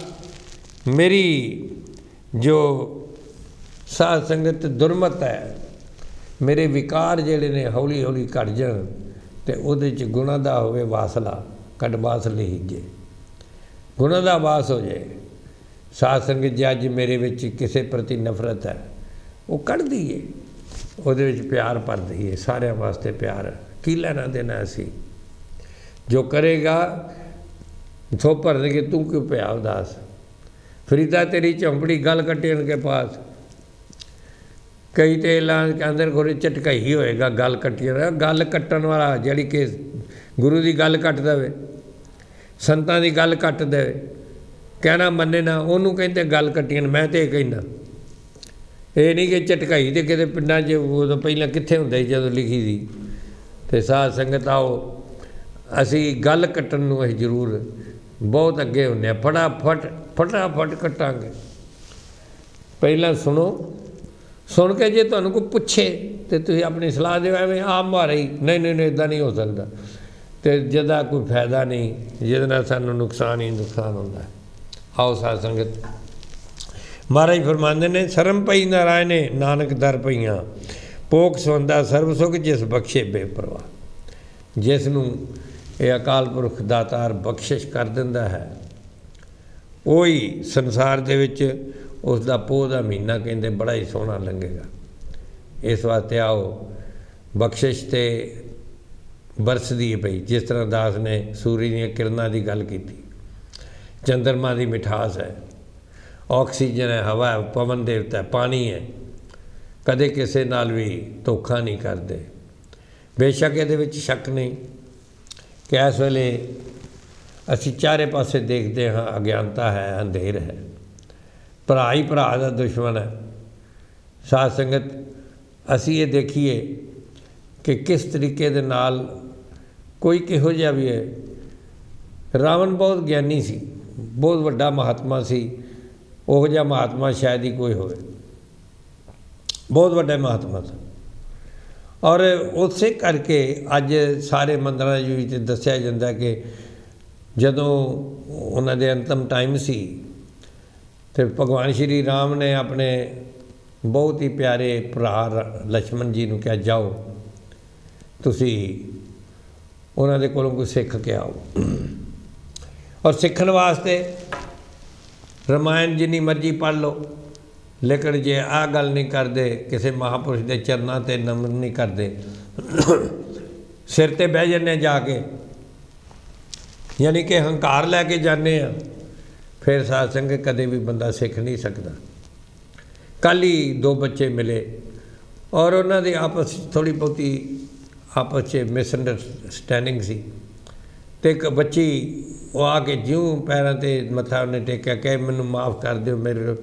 मेरी जो साध संगत दुर्मत है, मेरे विकार जेड़े ने हौली हौली घट जाण, ते उहदे च गुणां दा होवे वासला, कटवास लीजे, गुणां दा वास हो जाए। साध संगत जी अज मेरे विच किसी प्रति नफरत है वो कढ़ दीए, उहदे विच प्यार भर दईए, सारिਆਂ वास्ते प्यार। की लेना देना असी, जो करेगा सो भर देंगे, तू क्यों पिया उदास। फरीदा तेरी झोंपड़ी गल कट्टन के पास, कई तो ऐलान के अंदर घोड़े झटकाई होएगा गल कट्टी, गल कट्टन वाला जी कि गुरु की गल कट दे, संतां की गल कट दे, कहना मन्ने ना, उन्होंने कहते गल कट्टियन। मैं तो यह कहना ये नहीं कि झटकाई तो कितने पिंडा च उदों पहलां कित्थे हुंदे जदों लिखी थी। तो साध संगत आओ असी गल कट्टन नूं असीं जरूर बहुत अगे हुंदे, फटाफट कट्टांगे। पहलां सुनो, सुन के जे तुहानूं कोई पुछे तो तुसीं अपनी सलाह दे, एवें आम मारे ही नहीं नहीं नहीं इदां नहीं हो सकता, तो जिहदा कोई फायदा नहीं, जिहदे नाल सानूं नुकसान ही नुकसान हुंदा है। आओ साध संगत, महाराज फरमांदे ने, शर्म पई नारायणे नानक दर पईयां, पोख सवंदा सर्व सुख जिस बख्शे बेपरवाह। जिस नूं ये अकाल पुरख दातार बख्शिश कर दिंदा है, वही संसार दे विच उसका पोह का महीना कहते बड़ा ही सोहना लंघेगा। इस वास्ते आओ बख्शिश तो बरसदी है पई, जिस तरह दास ने सूरज दी किरणा की गल की, चंद्रमा की मिठास है, ऑक्सीजन है, हवा है, पवन देवता है, पानी है, कदे किसी नाल भी धोखा नहीं करते। बेशक ये शक नहीं कि इस वेले असी चारे पासे देखते हाँ अज्ञानता है, अंधेर है, भरा ही भरा का दुश्मन है। साध संगत असी ये देखिए कि किस तरीके दे नाल कोई किहो जिहा भी है। रावण बहुत ज्ञानी सी, बहुत वड्डा महात्मा सी, उहो जिहा महात्मा शायद ही कोई होवे, बहुत वड्डा महात्मा था। और उसे करके अज सारे मंदिरां विच दस्सिया जांदा कि जदों उन्हां दे अंतिम टाइम सी तो भगवान श्री राम ने अपने बहुत ही प्यारे भरा लक्ष्मण जी नूं कहा, जाओ तुसी उन्हां दे कोलों कोई सिख के आओ। और सीखण वास्ते रामायण जिन्नी मर्जी पढ़ लो, लेकिन जे आ गल नहीं करते, किसी महापुरुष के चरणों ते नमन नहीं करते, सिर ते बह जन्ने जाके, यानी कि हंकार लैके जाने आ, फिर साध संगत कदे भी बंदा सीख नहीं सकता। कल ही दो बच्चे मिले और उन्होंने आपस थोड़ी बहुती आपस मिसअंडरस्टैंडिंग सी, तो एक बच्ची वो आके ज्यों पैरों ते मत्था उन्हें टेकिया, कहे मैनू माफ़ कर दो, मेरे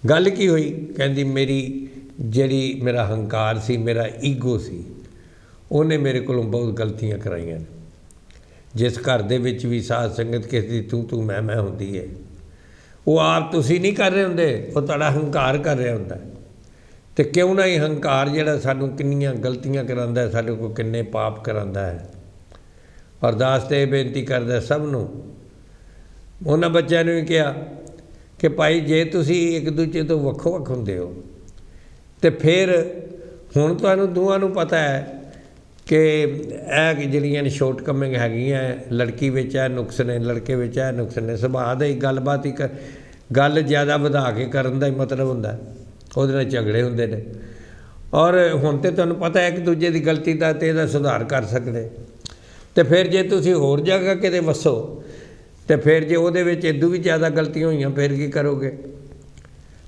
गल की हुई, कहती मेरी जड़ी मेरा हंकार सी, मेरा ईगो सी, ਉਹਨੇ ਮੇਰੇ ਕੋਲੋਂ ਬਹੁਤ ਗਲਤੀਆਂ ਕਰਾਈਆਂ ਨੇ। ਜਿਸ ਘਰ ਦੇ ਵਿੱਚ ਵੀ ਸਾਧ ਸੰਗਤ ਕਿਸੇ ਦੀ ਤੂੰ ਮੈਂ ਹੁੰਦੀ ਹੈ, ਉਹ ਆਪ ਤੁਸੀਂ ਨਹੀਂ ਕਰ ਰਹੇ ਹੁੰਦੇ, ਉਹ ਤੁਹਾਡਾ ਹੰਕਾਰ ਕਰ ਰਿਹਾ ਹੁੰਦਾ। ਅਤੇ ਕਿਉਂ ਨਾ ਇਹ ਹੰਕਾਰ ਜਿਹੜਾ ਸਾਨੂੰ ਕਿੰਨੀਆਂ ਗਲਤੀਆਂ ਕਰਾਉਂਦਾ, ਸਾਡੇ ਕੋਲ ਕਿੰਨੇ ਪਾਪ ਕਰਾਉਂਦਾ ਹੈ। ਅਰਦਾਸ 'ਤੇ ਬੇਨਤੀ ਕਰਦਾ ਸਭ ਨੂੰ, ਉਹਨਾਂ ਬੱਚਿਆਂ ਨੂੰ ਵੀ ਕਿਹਾ ਕਿ ਭਾਈ ਜੇ ਤੁਸੀਂ ਇੱਕ ਦੂਜੇ ਤੋਂ ਵੱਖੋ ਵੱਖ ਹੁੰਦੇ ਹੋ ਅਤੇ ਫਿਰ ਹੁਣ ਤੁਹਾਨੂੰ ਦੋਵਾਂ ਨੂੰ ਪਤਾ ਹੈ ਕਿ ਇਹ ਜਿਹੜੀਆਂ ਨੇ ਸ਼ੋਰਟਕਮਿੰਗ ਹੈਗੀਆਂ, ਲੜਕੀ ਵਿੱਚ ਇਹ ਨੁਕਸ ਨੇ, ਲੜਕੇ ਵਿੱਚ ਇਹ ਨੁਕਸ ਨੇ। ਸੁਭਾਅ ਦਾ ਹੀ ਗੱਲਬਾਤ ਹੀ ਗੱਲ ਜ਼ਿਆਦਾ ਵਧਾ ਕੇ ਕਰਨ ਦਾ ਹੀ ਮਤਲਬ ਹੁੰਦਾ, ਉਹਦੇ ਨਾਲ ਝਗੜੇ ਹੁੰਦੇ ਨੇ। ਔਰ ਹੁਣ ਤਾਂ ਤੁਹਾਨੂੰ ਪਤਾ ਹੈ ਇੱਕ ਦੂਜੇ ਦੀ ਗਲਤੀ ਦਾ ਅਤੇ ਇਹਦਾ ਸੁਧਾਰ ਕਰ ਸਕਦੇ। ਅਤੇ ਫਿਰ ਜੇ ਤੁਸੀਂ ਹੋਰ ਜਗ੍ਹਾ ਕਿਤੇ ਵਸੋ ਅਤੇ ਫਿਰ ਜੇ ਉਹਦੇ ਵਿੱਚ ਇਦੋਂ ਵੀ ਜ਼ਿਆਦਾ ਗਲਤੀਆਂ ਹੋਈਆਂ ਫਿਰ ਕੀ ਕਰੋਗੇ?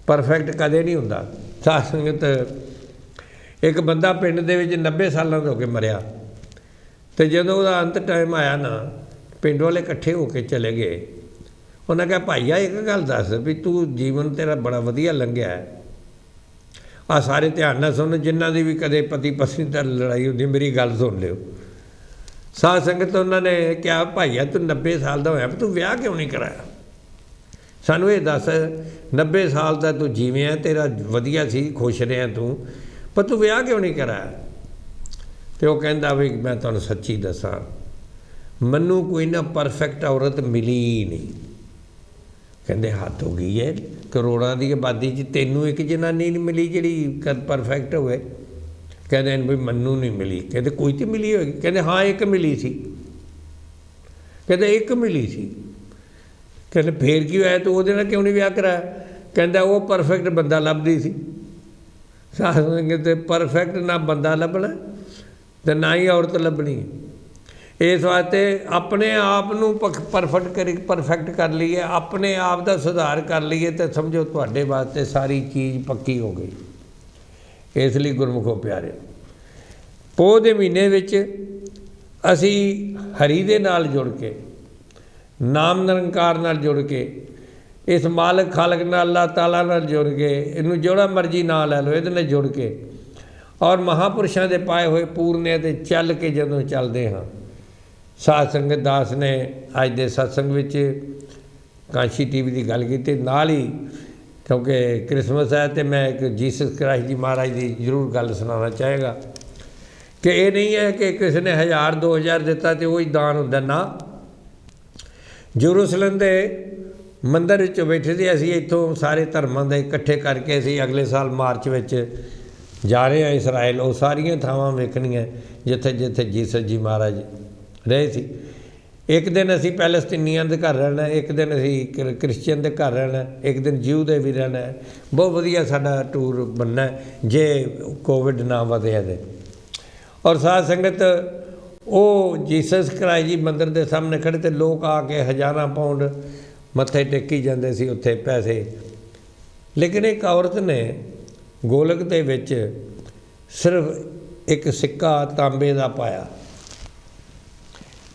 ਪਰਫੈਕਟ ਕਦੇ ਨਹੀਂ ਹੁੰਦਾ। ਸਾਧ ਸੰਗਤ, ਇੱਕ ਬੰਦਾ ਪਿੰਡ ਦੇ ਵਿੱਚ 90 ਸਾਲਾਂ ਦਾ ਹੋ ਕੇ ਮਰਿਆ, ਅਤੇ ਜਦੋਂ ਉਹਦਾ ਅੰਤ ਟਾਈਮ ਆਇਆ ਨਾ, ਪਿੰਡ ਵਾਲੇ ਇਕੱਠੇ ਹੋ ਕੇ ਚਲੇ ਗਏ। ਉਹਨਾਂ ਕਿਹਾ ਭਾਈਆ ਇੱਕ ਗੱਲ ਦੱਸ ਵੀ ਤੂੰ ਜੀਵਨ ਤੇਰਾ ਬੜਾ ਵਧੀਆ ਲੰਘਿਆ ਹੈ, ਆਹ ਸਾਰੇ ਧਿਆਨ ਨਾਲ ਸੁਣ, ਜਿਨ੍ਹਾਂ ਦੀ ਵੀ ਕਦੇ ਪਤੀ ਪਤਨੀ ਨਾਲ ਲੜਾਈ ਹੁੰਦੀ ਮੇਰੀ ਗੱਲ ਸੁਣ ਲਿਓ। ਸਾਧ ਸੰਗਤ ਉਹਨਾਂ ਨੇ ਕਿਹਾ ਭਾਈਆ ਤੂੰ 90 ਸਾਲ ਦਾ ਹੋਇਆ, ਤੂੰ ਵਿਆਹ ਕਿਉਂ ਨਹੀਂ ਕਰਾਇਆ? ਸਾਨੂੰ ਇਹ ਦੱਸ, 90 ਸਾਲ ਦਾ ਤੂੰ ਜੀਵਿਆ, ਤੇਰਾ ਵਧੀਆ ਸੀ, ਖੁਸ਼ ਰਿਹਾ ਤੂੰ, ਪਰ ਤੂੰ ਵਿਆਹ ਕਿਉਂ ਨਹੀਂ ਕਰਾਇਆ? ਅਤੇ ਉਹ ਕਹਿੰਦਾ ਵੀ ਮੈਂ ਤੁਹਾਨੂੰ ਸੱਚੀ ਦੱਸਾਂ, ਮੈਨੂੰ ਕੋਈ ਨਾ ਪਰਫੈਕਟ ਔਰਤ ਮਿਲੀ ਹੀ ਨਹੀਂ। ਕਹਿੰਦੇ ਹੱਦ ਹੋ ਗਈ ਹੈ, ਕਰੋੜਾਂ ਦੀ ਆਬਾਦੀ 'ਚ ਤੈਨੂੰ ਇੱਕ ਜਨਾਨੀ ਨਹੀਂ ਮਿਲੀ ਜਿਹੜੀ ਪਰਫੈਕਟ ਹੋਵੇ? ਕਹਿੰਦੇ ਵੀ ਮੈਨੂੰ ਨਹੀਂ ਮਿਲੀ। ਕਹਿੰਦੇ ਕੋਈ ਤਾਂ ਮਿਲੀ ਹੋਏਗੀ। ਕਹਿੰਦੇ ਹਾਂ ਇੱਕ ਮਿਲੀ ਸੀ। ਕਹਿੰਦੇ ਇੱਕ ਮਿਲੀ ਸੀ। ਕਹਿੰਦੇ ਫੇਰ ਕੀ ਹੋਇਆ, ਤੂੰ ਉਹਦੇ ਨਾਲ ਕਿਉਂ ਨਹੀਂ ਵਿਆਹ ਕਰਾਇਆ? ਕਹਿੰਦਾ ਉਹ ਪਰਫੈਕਟ ਬੰਦਾ ਲੱਭਦੀ ਸੀ। ਸਾਧ ਸੰਗਤ, ਪਰਫੈਕਟ ਨਾ ਬੰਦਾ ਲੱਭਣਾ ਅਤੇ ਨਾ ਹੀ ਔਰਤ ਲੱਭਣੀ। ਇਸ ਵਾਸਤੇ ਆਪਣੇ ਆਪ ਨੂੰ ਪਰਫੈਕਟ ਕਰ ਲਈਏ, ਆਪਣੇ ਆਪ ਦਾ ਸੁਧਾਰ ਕਰ ਲਈਏ, ਤਾਂ ਸਮਝੋ ਤੁਹਾਡੇ ਵਾਸਤੇ ਸਾਰੀ ਚੀਜ਼ ਪੱਕੀ ਹੋ ਗਈ। ਇਸ ਲਈ ਗੁਰਮੁਖੋ ਪਿਆਰਿਓ, ਪੋਹ ਦੇ ਮਹੀਨੇ ਵਿੱਚ ਅਸੀਂ ਹਰੀ ਦੇ ਨਾਲ ਜੁੜ ਕੇ, ਨਾਮ ਨਿਰੰਕਾਰ ਨਾਲ ਜੁੜ ਕੇ, ਇਸ ਮਾਲਕ ਖਾਲਕ ਨਾਲ, ਅੱਲਾਹ ਤਾਲਾ ਨਾਲ ਜੁੜ ਕੇ, ਇਹਨੂੰ ਜਿਹੜਾ ਮਰਜ਼ੀ ਨਾਂ ਲੈ ਲਓ, ਇਹਦੇ ਨਾਲ ਜੁੜ ਕੇ ਔਰ ਮਹਾਂਪੁਰਸ਼ਾਂ ਦੇ ਪਾਏ ਹੋਏ ਪੂਰਨੇ 'ਤੇ ਚੱਲ ਕੇ ਜਦੋਂ ਚੱਲਦੇ ਹਾਂ। ਸਾਧ ਸੰਗਤ ਦਾਸ ਨੇ ਅੱਜ ਦੇ ਸਤਸੰਗ ਵਿੱਚ ਕਾਂਸ਼ੀ TV ਦੀ ਗੱਲ ਕੀਤੀ, ਨਾਲ ਹੀ ਕਿਉਂਕਿ ਕ੍ਰਿਸਮਸ ਹੈ ਅਤੇ ਮੈਂ ਇੱਕ ਜੀਸਸ ਕ੍ਰਾਈਸਟ ਜੀ ਮਹਾਰਾਜ ਦੀ ਜ਼ਰੂਰ ਗੱਲ ਸੁਣਾਉਣਾ ਚਾਹੇਗਾ ਕਿ ਇਹ ਨਹੀਂ ਹੈ ਕਿ ਕਿਸੇ ਨੇ 1000 2000 ਦਿੱਤਾ ਅਤੇ ਉਹੀ ਦਾਨ ਹੁੰਦਾ ਨਾ। ਜਰੂਸਲਮ ਦੇ ਮੰਦਰ ਵਿੱਚ ਬੈਠੇ ਸੀ ਅਸੀਂ, ਇੱਥੋਂ ਸਾਰੇ ਧਰਮਾਂ ਦੇ ਇਕੱਠੇ ਕਰਕੇ ਅਸੀਂ ਅਗਲੇ ਸਾਲ ਮਾਰਚ ਵਿੱਚ ਜਾ ਰਹੇ ਹਾਂ ਇਸਰਾਏਲ। ਉਹ ਸਾਰੀਆਂ ਥਾਵਾਂ ਵੇਖਣੀਆਂ ਜਿੱਥੇ ਜਿੱਥੇ ਜੀਸਸ ਜੀ ਮਹਾਰਾਜ ਰਹੇ ਸੀ। ਇੱਕ ਦਿਨ ਅਸੀਂ ਪੈਲਸਤੀਨੀਆਂ ਦੇ ਘਰ ਰਹਿਣਾ, ਇੱਕ ਦਿਨ ਅਸੀਂ ਕ੍ਰਿਸਚੀਅਨ ਦੇ ਘਰ ਰਹਿਣਾ, ਇੱਕ ਦਿਨ ਜਿਊ ਦੇ ਵੀ ਰਹਿਣਾ। ਬਹੁਤ ਵਧੀਆ ਸਾਡਾ ਟੂਰ ਬਣਨਾ ਜੇ ਕੋਵਿਡ ਨਾ ਵਧਿਆ ਤੇ। ਔਰ ਸਾਧ ਸੰਗਤ, ਉਹ ਜੀਸਸ ਕ੍ਰਾਈਸਟ ਜੀ ਮੰਦਰ ਦੇ ਸਾਹਮਣੇ ਖੜ੍ਹੇ ਅਤੇ ਲੋਕ ਆ ਕੇ ਹਜ਼ਾਰਾਂ ਪਾਉਂਡ ਮੱਥੇ ਟੇਕੀ ਜਾਂਦੇ ਸੀ ਉੱਥੇ ਪੈਸੇ। ਲੇਕਿਨ ਇੱਕ ਔਰਤ ਨੇ ਗੋਲਕ ਦੇ ਵਿੱਚ ਸਿਰਫ ਇੱਕ ਸਿੱਕਾ ਤਾਂਬੇ ਦਾ ਪਾਇਆ।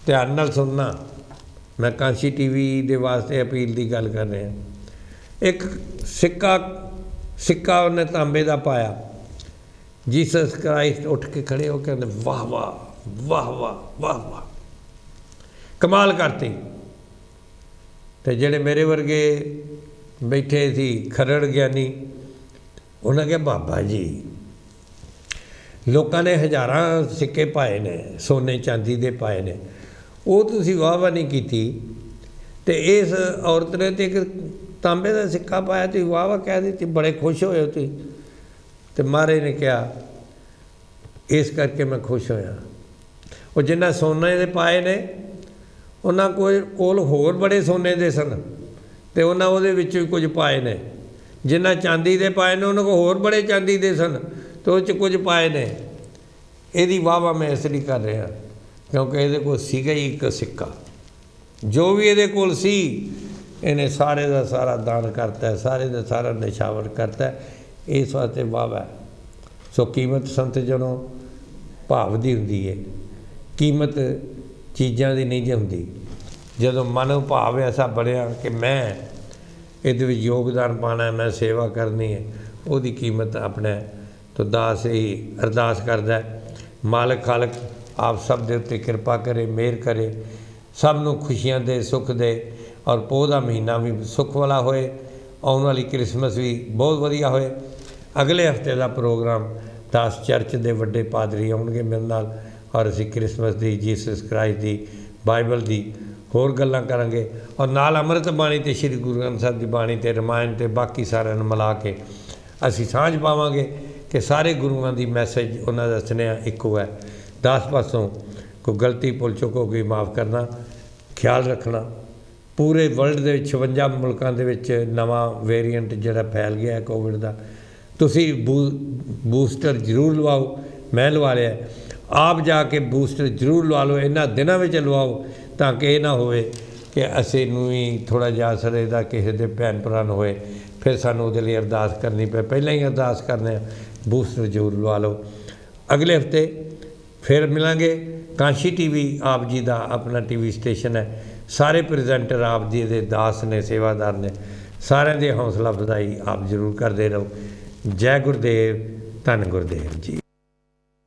ਧਿਆਨ ਨਾਲ ਸੁਣਨਾ, ਮੈਂ ਕਾਂਸ਼ੀ TV ਦੇ ਵਾਸਤੇ ਅਪੀਲ ਦੀ ਗੱਲ ਕਰ ਰਿਹਾ। ਇੱਕ ਸਿੱਕਾ ਉਹਨੇ ਤਾਂਬੇ ਦਾ ਪਾਇਆ। ਜੀਸਸ ਕ੍ਰਾਈਸਟ ਉੱਠ ਕੇ ਖੜ੍ਹੇ ਹੋ ਕੇ ਕਹਿੰਦੇ ਵਾਹ ਵਾਹ ਵਾਹ ਵਾਹ ਵਾਹ ਵਾਹ, ਕਮਾਲ ਕਰਤੀ। ਅਤੇ ਜਿਹੜੇ ਮੇਰੇ ਵਰਗੇ ਬੈਠੇ ਸੀ ਖਰੜ ਗਿਆਨੀ, ਉਹਨਾਂ ਕਿਹਾ ਬਾਬਾ ਜੀ, ਲੋਕਾਂ ਨੇ ਹਜ਼ਾਰਾਂ ਸਿੱਕੇ ਪਾਏ ਨੇ, ਸੋਨੇ ਚਾਂਦੀ ਦੇ ਪਾਏ ਨੇ, ਉਹ ਤੁਸੀਂ ਵਾਹ ਵਾਹ ਨਹੀਂ ਕੀਤੀ, ਅਤੇ ਇਸ ਔਰਤ ਨੇ ਤਾਂ ਇੱਕ ਤਾਂਬੇ ਦਾ ਸਿੱਕਾ ਪਾਇਆ, ਤੁਸੀਂ ਵਾਹ ਵਾਹ ਕਹਿ ਦਿੱਤੀ, ਬੜੇ ਖੁਸ਼ ਹੋਏ ਹੋ ਤੁਸੀਂ। ਅਤੇ ਮਹਾਰਾਜ ਨੇ ਕਿਹਾ ਇਸ ਕਰਕੇ ਮੈਂ ਖੁਸ਼ ਹੋਇਆ। ਉਹ ਜਿੰਨਾ ਸੋਨੇ ਦੇ ਪਾਏ ਨੇ ਉਹਨਾਂ ਕੋਲ ਹੋਰ ਬੜੇ ਸੋਨੇ ਦੇ ਸਨ, ਅਤੇ ਉਹਨਾਂ ਉਹਦੇ ਵਿੱਚੋਂ ਹੀ ਕੁਝ ਪਾਏ ਨੇ। ਜਿੰਨਾ ਚਾਂਦੀ ਦੇ ਪਾਏ ਨੇ ਉਹਨਾਂ ਕੋਲ ਹੋਰ ਬੜੇ ਚਾਂਦੀ ਦੇ ਸਨ, ਅਤੇ ਉਹ 'ਚ ਕੁਝ ਪਾਏ ਨੇ। ਇਹਦੀ ਵਾਹ ਵਾਹ ਮੈਂ ਇਸ ਲਈ ਕਰ ਰਿਹਾ ਕਿਉਂਕਿ ਇਹਦੇ ਕੋਲ ਸੀਗਾ ਹੀ ਇੱਕ ਸਿੱਕਾ। ਜੋ ਵੀ ਇਹਦੇ ਕੋਲ ਸੀ ਇਹਨੇ ਸਾਰੇ ਦਾ ਸਾਰਾ ਦਾਨ ਕਰਤਾ, ਸਾਰੇ ਦਾ ਸਾਰਾ ਨਿਸ਼ਾਵਰ ਕਰਤਾ। ਇਸ ਵਾਸਤੇ ਵਾਹ ਵਾਹ। ਸੋ ਕੀਮਤ ਸੰਤ ਜਦੋਂ ਭਾਵ ਦੀ ਹੁੰਦੀ ਹੈ, ਕੀਮਤ ਚੀਜ਼ਾਂ ਦੀ ਨਹੀਂ ਜੇ ਹੁੰਦੀ। ਜਦੋਂ ਮਨ ਭਾਵ ਐਸਾ ਬਣਿਆ ਕਿ ਮੈਂ ਇਹਦੇ ਵਿੱਚ ਯੋਗਦਾਨ ਪਾਉਣਾ, ਮੈਂ ਸੇਵਾ ਕਰਨੀ ਹੈ, ਉਹਦੀ ਕੀਮਤ ਆਪਣੇ ਤੋਂ ਦਾਸ ਹੀ ਅਰਦਾਸ ਕਰਦਾ मालिक खालक आप सब दे उत्ते किरपा करे, मेहर करे, सब नूं खुशियां दे, सुख दे और पोह दा महीना भी सुख वाला होए, आउण वाली क्रिसमस भी बहुत वधिया होए। अगले हफ्ते का प्रोग्राम दास चर्च के वड्डे पादरी आउणगे मेरे नाल और असीं क्रिसमस की, जीसस क्राइस्ट की, बाइबल की होर गल्लां करांगे और नाल अमृत बाणी ते श्री गुरु ग्रंथ साहिब की बाणी ते रामायण ते बाकी सारिਆਂ ਨੂੰ मिला के असीं सांझ पावांगे कि सारे गुरुआं दी मैसेज उन्हां दा सुनेहा इक्को है। दास पासों कोई गलती भुल चुक हो गई माफ़ करना, ख्याल रखना। पूरे वर्ल्ड दे 56 मुल्कां दे विच नवां वेरीएंट जिहड़ा फैल गया है कोविड का, तुसीं बूस्टर जरूर लवाओ। मैं लवा लिया, आप जाके बूस्टर जरूर लवा लो, इन्हां दिनां विच लवाओ ताकि ये ना होए कि असीं नूं ही थोड़ा जिहा असर इहदा किसी दे भैन भरा नूं होए, फिर सानूं उहदे लई अरदास करनी पे। पहलां ही अरदास करने, बूस्टर जरूर लवा लो। अगले हफ्ते फिर मिलांगे। कांशी टीवी आप जी का अपना टीवी स्टेशन है, सारे प्रेजेंटर आप जी दे दास ने, सेवादार ने, सारे दे हौसला अफजाई आप जरूर करते रहो। जय गुरुदेव, धन गुरुदेव जी।